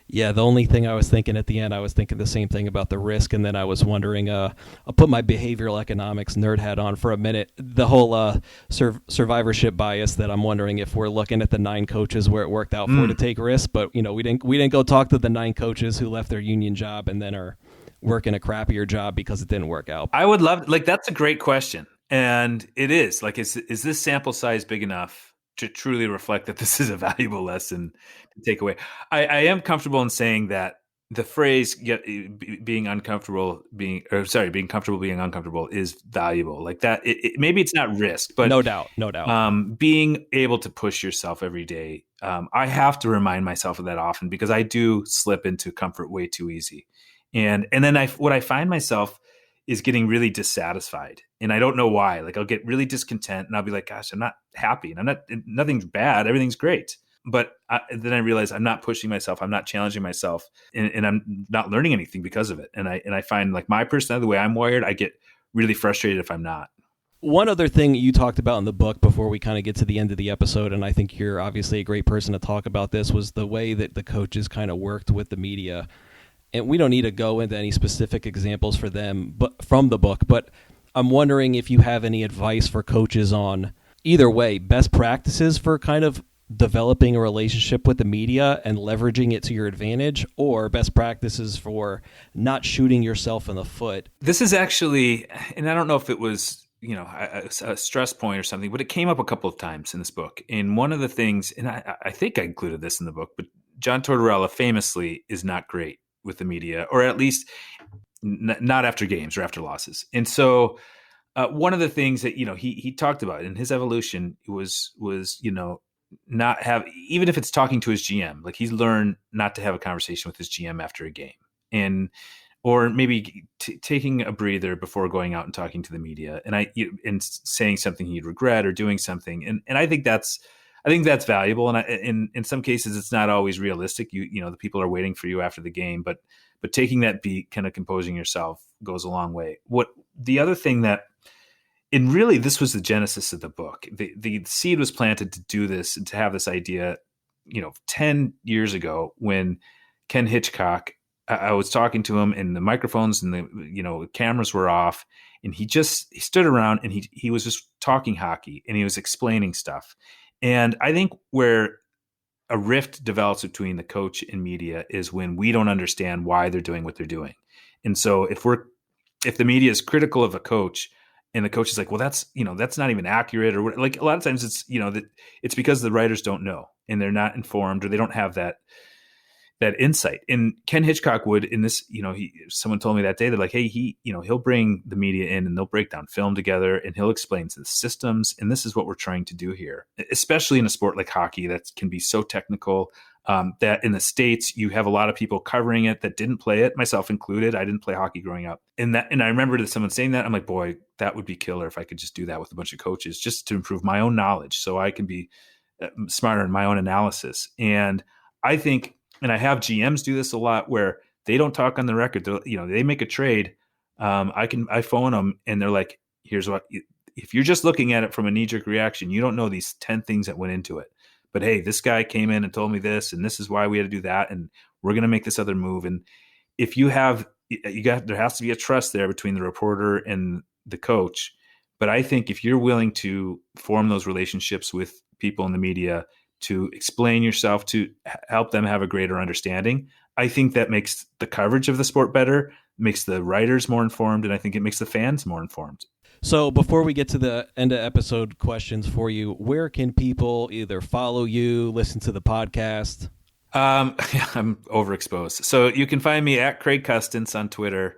Yeah, the only thing I was thinking at the end, I was thinking the same thing about the risk, and then I was wondering, I'll put my behavioral economics nerd hat on for a minute, the whole survivorship bias that I'm wondering if we're looking at the 9 coaches where it worked out for to take risks, but we didn't go talk to the 9 coaches who left their union job and then are working a crappier job because it didn't work out. I would love, that's a great question. And it is, like, is this sample size big enough to truly reflect that this is a valuable lesson to take away. I am comfortable in saying that the phrase being comfortable being uncomfortable is valuable. Like that, maybe it's not risk, but no doubt. Being able to push yourself every day. I have to remind myself of that often because I do slip into comfort way too easy. And then what I find myself is getting really dissatisfied, and I don't know why. Like I'll get really discontent, and I'll be like, "Gosh, I'm not happy, and nothing's bad. Everything's great." But then I realize I'm not pushing myself, I'm not challenging myself, and I'm not learning anything because of it. And I find like my personality, the way I'm wired, I get really frustrated if I'm not. One other thing you talked about in the book before we kind of get to the end of the episode, and I think you're obviously a great person to talk about this, was the way that the coaches kind of worked with the media. And we don't need to go into any specific examples for them but from the book, but I'm wondering if you have any advice for coaches on either way, best practices for kind of developing a relationship with the media and leveraging it to your advantage, or best practices for not shooting yourself in the foot. This is actually, and I don't know if it was, a stress point or something, but it came up a couple of times in this book. And one of the things, and I think I included this in the book, but John Tortorella famously is not great with the media, or at least not after games or after losses. And so one of the things that, he talked about in his evolution was, not have, even if it's talking to his GM, like he's learned not to have a conversation with his GM after a game, or maybe taking a breather before going out and talking to the media and saying something he'd regret or doing something. And I think that's valuable. And in some cases, it's not always realistic. The people are waiting for you after the game, but taking that beat, kind of composing yourself, goes a long way. What the other thing that, and really this was the genesis of the book. The seed was planted to do this and to have this idea, 10 years ago when Ken Hitchcock, I was talking to him and the microphones and the cameras were off, and he stood around and he was just talking hockey and he was explaining stuff. And I think where a rift develops between the coach and media is when we don't understand why they're doing what they're doing. And so if the media is critical of a coach and the coach is like, well, that's not even accurate, or like a lot of times it's, that it's because the writers don't know and they're not informed, or they don't have that insight. And Ken Hitchcock would, in this, someone told me that day, they're like, hey, he'll bring the media in and they'll break down film together and he'll explain the systems. And this is what we're trying to do here, especially in a sport like hockey that can be so technical, that in the States, you have a lot of people covering it that didn't play it, myself included. I didn't play hockey growing up. And I remember someone saying that, I'm like, boy, that would be killer if I could just do that with a bunch of coaches, just to improve my own knowledge so I can be smarter in my own analysis. And I think, and I have GMs do this a lot where they don't talk on the record. They make a trade. I phone them and they're like, here's what, if you're just looking at it from a knee-jerk reaction, you don't know these 10 things that went into it. But hey, this guy came in and told me this, and this is why we had to do that, and we're going to make this other move. And if there has to be a trust there between the reporter and the coach. But I think if you're willing to form those relationships with people in the media, to explain yourself, to help them have a greater understanding, I think that makes the coverage of the sport better, makes the writers more informed, and I think it makes the fans more informed. So before we get to the end of episode questions for you, where can people either follow you, listen to the podcast? I'm overexposed. So you can find me at Craig Custance on Twitter.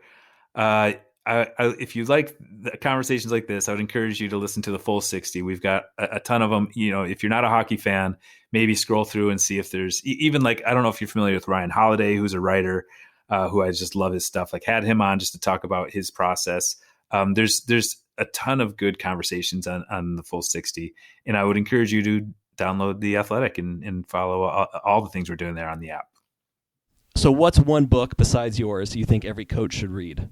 If you like the conversations like this, I would encourage you to listen to the full 60. We've got a ton of them. If you're not a hockey fan, maybe scroll through and see if there's even I don't know if you're familiar with Ryan Holiday, who's a writer, who I just love his stuff. Like had him on just to talk about his process. There's a ton of good conversations on the full 60. And I would encourage you to download The Athletic and follow all the things we're doing there on the app. So what's one book besides yours you think every coach should read?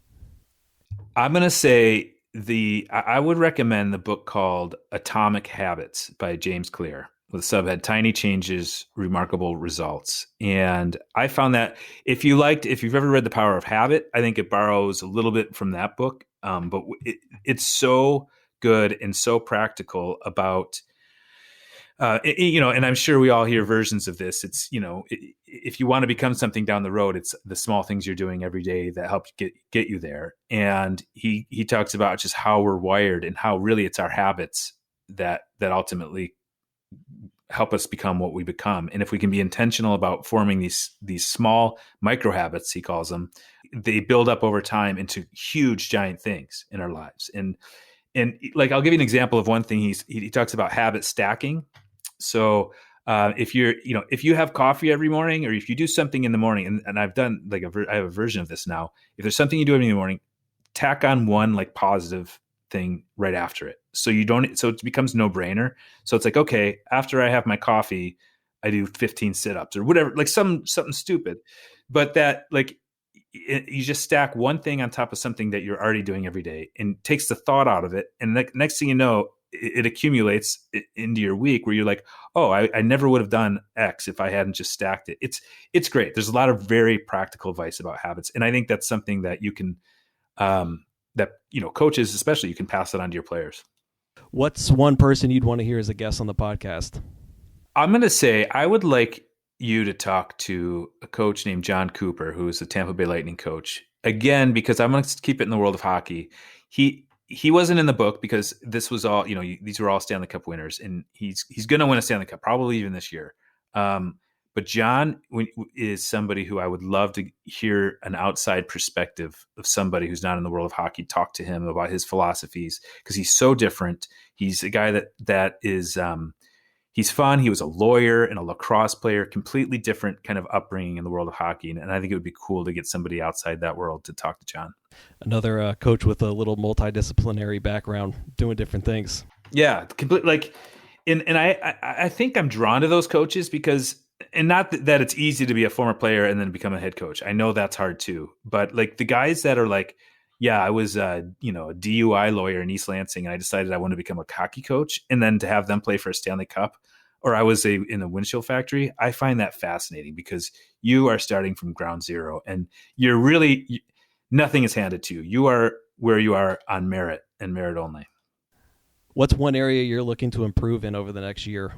I'm going to say I would recommend the book called Atomic Habits by James Clear with subhead Tiny Changes, Remarkable Results. And I found that if you've ever read The Power of Habit, I think it borrows a little bit from that book. But it's so good and so practical about, and I'm sure we all hear versions of this. It's, if you want to become something down the road, it's the small things you're doing every day that help get you there. And he talks about just how we're wired and how really it's our habits that ultimately help us become what we become. And if we can be intentional about forming these small micro habits, he calls them, they build up over time into huge, giant things in our lives. And like, I'll give you an example of one thing. He talks about habit stacking. So if you have coffee every morning, or if you do something in the morning, and I've done like I have a version of this now. If there's something you do every morning, tack on one like positive thing right after it. So it becomes no brainer. So it's like, okay, after I have my coffee, I do 15 sit-ups or whatever, like something stupid, but that like, you just stack one thing on top of something that you're already doing every day, and takes the thought out of it. And next thing you know, it accumulates into your week where you're like, oh, I never would have done X if I hadn't just stacked it. It's great. There's a lot of very practical advice about habits. And I think that's something that you can, coaches, especially, you can pass it on to your players. What's one person you'd want to hear as a guest on the podcast? I'm going to say I would like you to talk to a coach named John Cooper, who is the Tampa Bay Lightning coach. Again, because I'm going to keep it in the world of hockey. He wasn't in the book because this was all, these were all Stanley Cup winners, and he's going to win a Stanley Cup, probably even this year. But John is somebody who I would love to hear an outside perspective of somebody who's not in the world of hockey, talk to him about his philosophies, because he's so different. He's a guy that is, he's fun. He was a lawyer and a lacrosse player, completely different kind of upbringing in the world of hockey. And I think it would be cool to get somebody outside that world to talk to John. Another coach with a little multidisciplinary background, doing different things. Yeah, completely. And I think I'm drawn to those coaches because, and not that it's easy to be a former player and then become a head coach. I know that's hard too. But like the guys that are like, yeah, I was a DUI lawyer in East Lansing, and I decided I wanted to become a hockey coach, and then to have them play for a Stanley Cup, or I was in a windshield factory. I find that fascinating because you are starting from ground zero, and you're really, nothing is handed to you. You are where you are on merit and merit only. What's one area you're looking to improve in over the next year?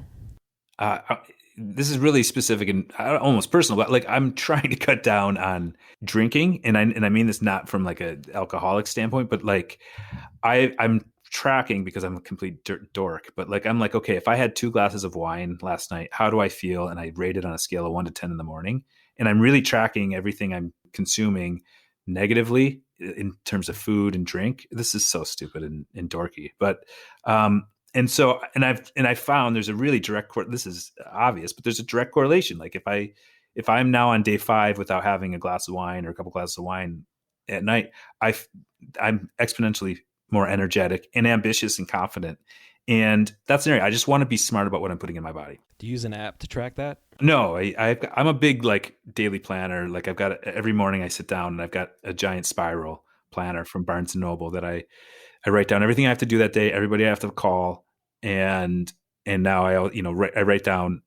This is really specific and almost personal, but like I'm trying to cut down on drinking, and I mean this not from like a alcoholic standpoint, but like I'm tracking because I'm a complete dork. But like I'm like, okay, if I had 2 glasses of wine last night, how do I feel? And I rate it on a scale of 1 to 10 in the morning, and I'm really tracking everything I'm consuming negatively in terms of food and drink. This is so stupid and dorky, but I found there's a really direct this is obvious, but there's a direct correlation. Like if I'm now on day 5 without having a glass of wine or a couple glasses of wine at night, I'm exponentially more energetic and ambitious and confident. And that's an area I just want to be smart about what I'm putting in my body. Do you use an app to track that? No, I'm a big like daily planner. Like I've got every morning I sit down and I've got a giant spiral planner from Barnes & Noble that I write down everything I have to do that day, everybody I have to call, and now I write down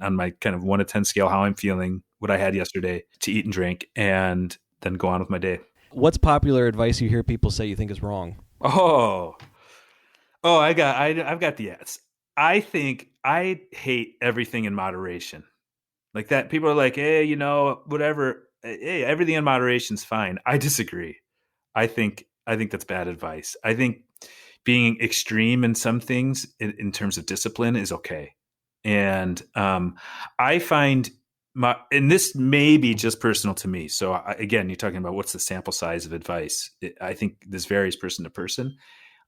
on my kind of 1 to 10 scale how I'm feeling, what I had yesterday to eat and drink, and then go on with my day. What's popular advice you hear people say you think is wrong? I've got the ads. I think I hate everything in moderation. Like that, people are like, hey, whatever. Hey, everything in moderation is fine. I disagree. I think that's bad advice. I think being extreme in some things in terms of discipline is okay. And I find and this may be just personal to me. So again, you're talking about what's the sample size of advice. I think this varies person to person.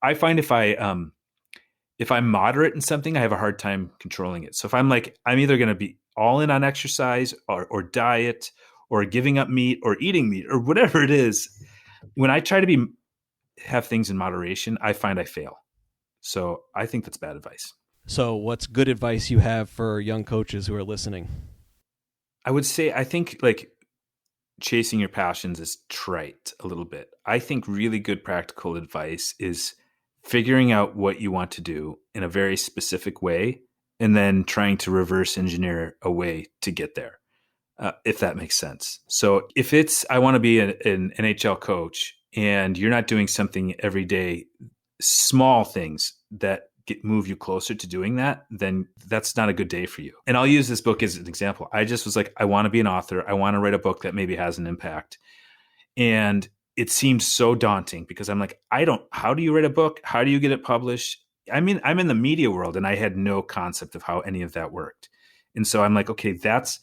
I find if I'm moderate in something, I have a hard time controlling it. So if I'm either going to be all in on exercise or diet or giving up meat or eating meat or whatever it is, when I try to have things in moderation, I find I fail. So I think that's bad advice. So what's good advice you have for young coaches who are listening? I would say, I think like chasing your passions is trite a little bit. I think really good practical advice is figuring out what you want to do in a very specific way and then trying to reverse engineer a way to get there, if that makes sense. So if I want to be an NHL coach and you're not doing something every day, small things that move you closer to doing that, then that's not a good day for you. And I'll use this book as an example. I just was like, I want to be an author. I want to write a book that maybe has an impact. And it seemed so daunting because I'm like, how do you write a book? How do you get it published? I'm in the media world, and I had no concept of how any of that worked. And so I'm like, okay, that's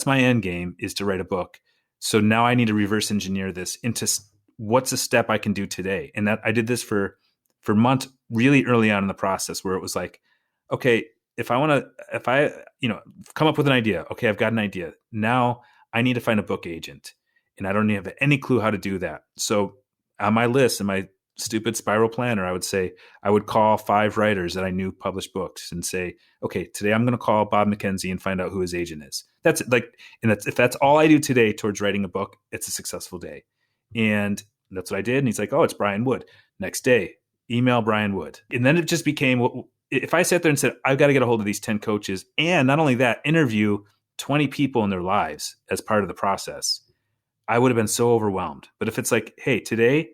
my end game, is to write a book. So now I need to reverse engineer this into what's a step I can do today. And that I did this for months, really early on in the process, where it was like, okay, if I come up with an idea, okay, I've got an idea. Now I need to find a book agent, and I don't have any clue how to do that. So on my list, in my stupid spiral planner, I would call 5 writers that I knew published books and say, okay, today I'm going to call Bob McKenzie and find out who his agent is. If that's all I do today towards writing a book, it's a successful day. And that's what I did. And he's like, oh, it's Brian Wood. Next day, email Brian Wood. And then it just became, if I sat there and said, I've got to get a hold of these 10 coaches, and not only that, interview 20 people in their lives as part of the process, I would have been so overwhelmed. But if it's like, hey, today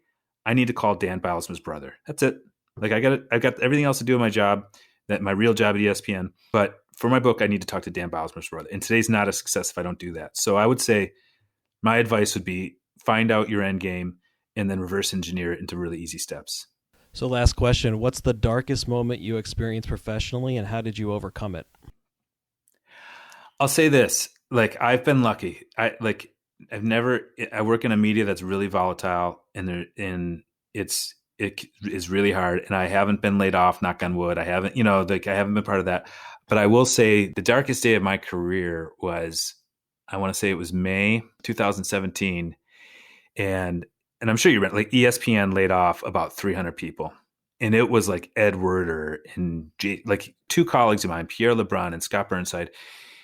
I need to call Dan Byslma's brother. That's it. Like I've got everything else to do in my job, that my real job at ESPN. But for my book, I need to talk to Dan Byslma's brother. And today's not a success if I don't do that. So I would say my advice would be find out your end game and then reverse engineer it into really easy steps. So last question, what's the darkest moment you experienced professionally, and how did you overcome it? I'll say this, like, I've been lucky. I work in a media that's really volatile, and it is really hard, and I haven't been laid off, knock on wood. I haven't been part of that. But I will say the darkest day of my career was, I want to say it was May 2017. And I'm sure you read, like, ESPN laid off about 300 people. And it was like Ed Werder and like 2 colleagues of mine, Pierre LeBrun and Scott Burnside.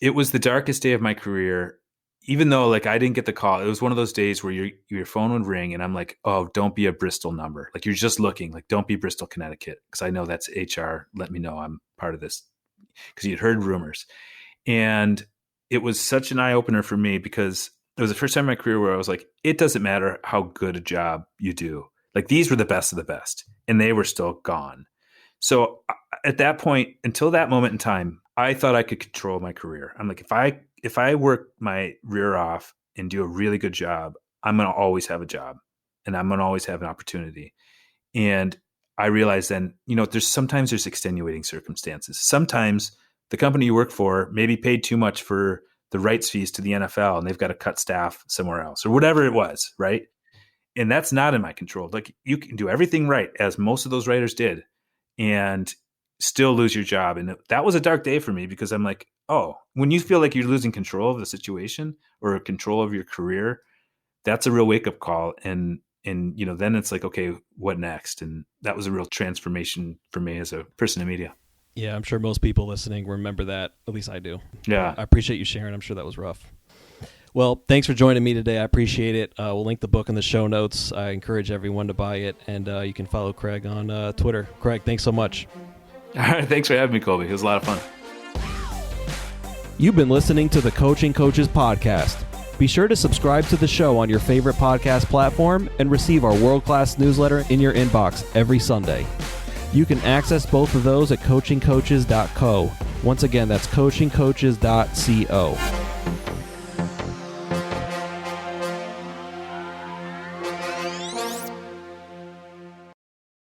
It was the darkest day of my career, even though, like, I didn't get the call. It was one of those days where your phone would ring and I'm like, oh, don't be a Bristol number. Like, you're just looking, like, don't be Bristol, Connecticut. Because I know that's HR. Let me know I'm part of this. Because you'd heard rumors. And it was such an eye opener for me, because it was the first time in my career where I was like, it doesn't matter how good a job you do. Like, these were the best of the best, and they were still gone. So at that point, until that moment in time, I thought I could control my career. I'm like, if I work my rear off and do a really good job, I'm going to always have a job, and I'm going to always have an opportunity. And I realized then, sometimes there's extenuating circumstances. Sometimes the company you work for maybe paid too much for the rights fees to the NFL, and they've got to cut staff somewhere else, or whatever it was, right? And that's not in my control. Like, you can do everything right, as most of those writers did, and still lose your job. And that was a dark day for me, because I'm like, oh, when you feel like you're losing control of the situation or control of your career, that's a real wake-up call. And then it's like, okay, what next? And that was a real transformation for me as a person in media. Yeah, I'm sure most people listening remember that. At least I do. Yeah. I appreciate you sharing. I'm sure that was rough. Well, thanks for joining me today. I appreciate it. We'll link the book in the show notes. I encourage everyone to buy it, and you can follow Craig on Twitter. Craig, thanks so much. All right, thanks for having me, Colby. It was a lot of fun. You've been listening to the Coaching Coaches Podcast. Be sure to subscribe to the show on your favorite podcast platform and receive our world-class newsletter in your inbox every Sunday. You can access both of those at coachingcoaches.co. Once again, that's coachingcoaches.co.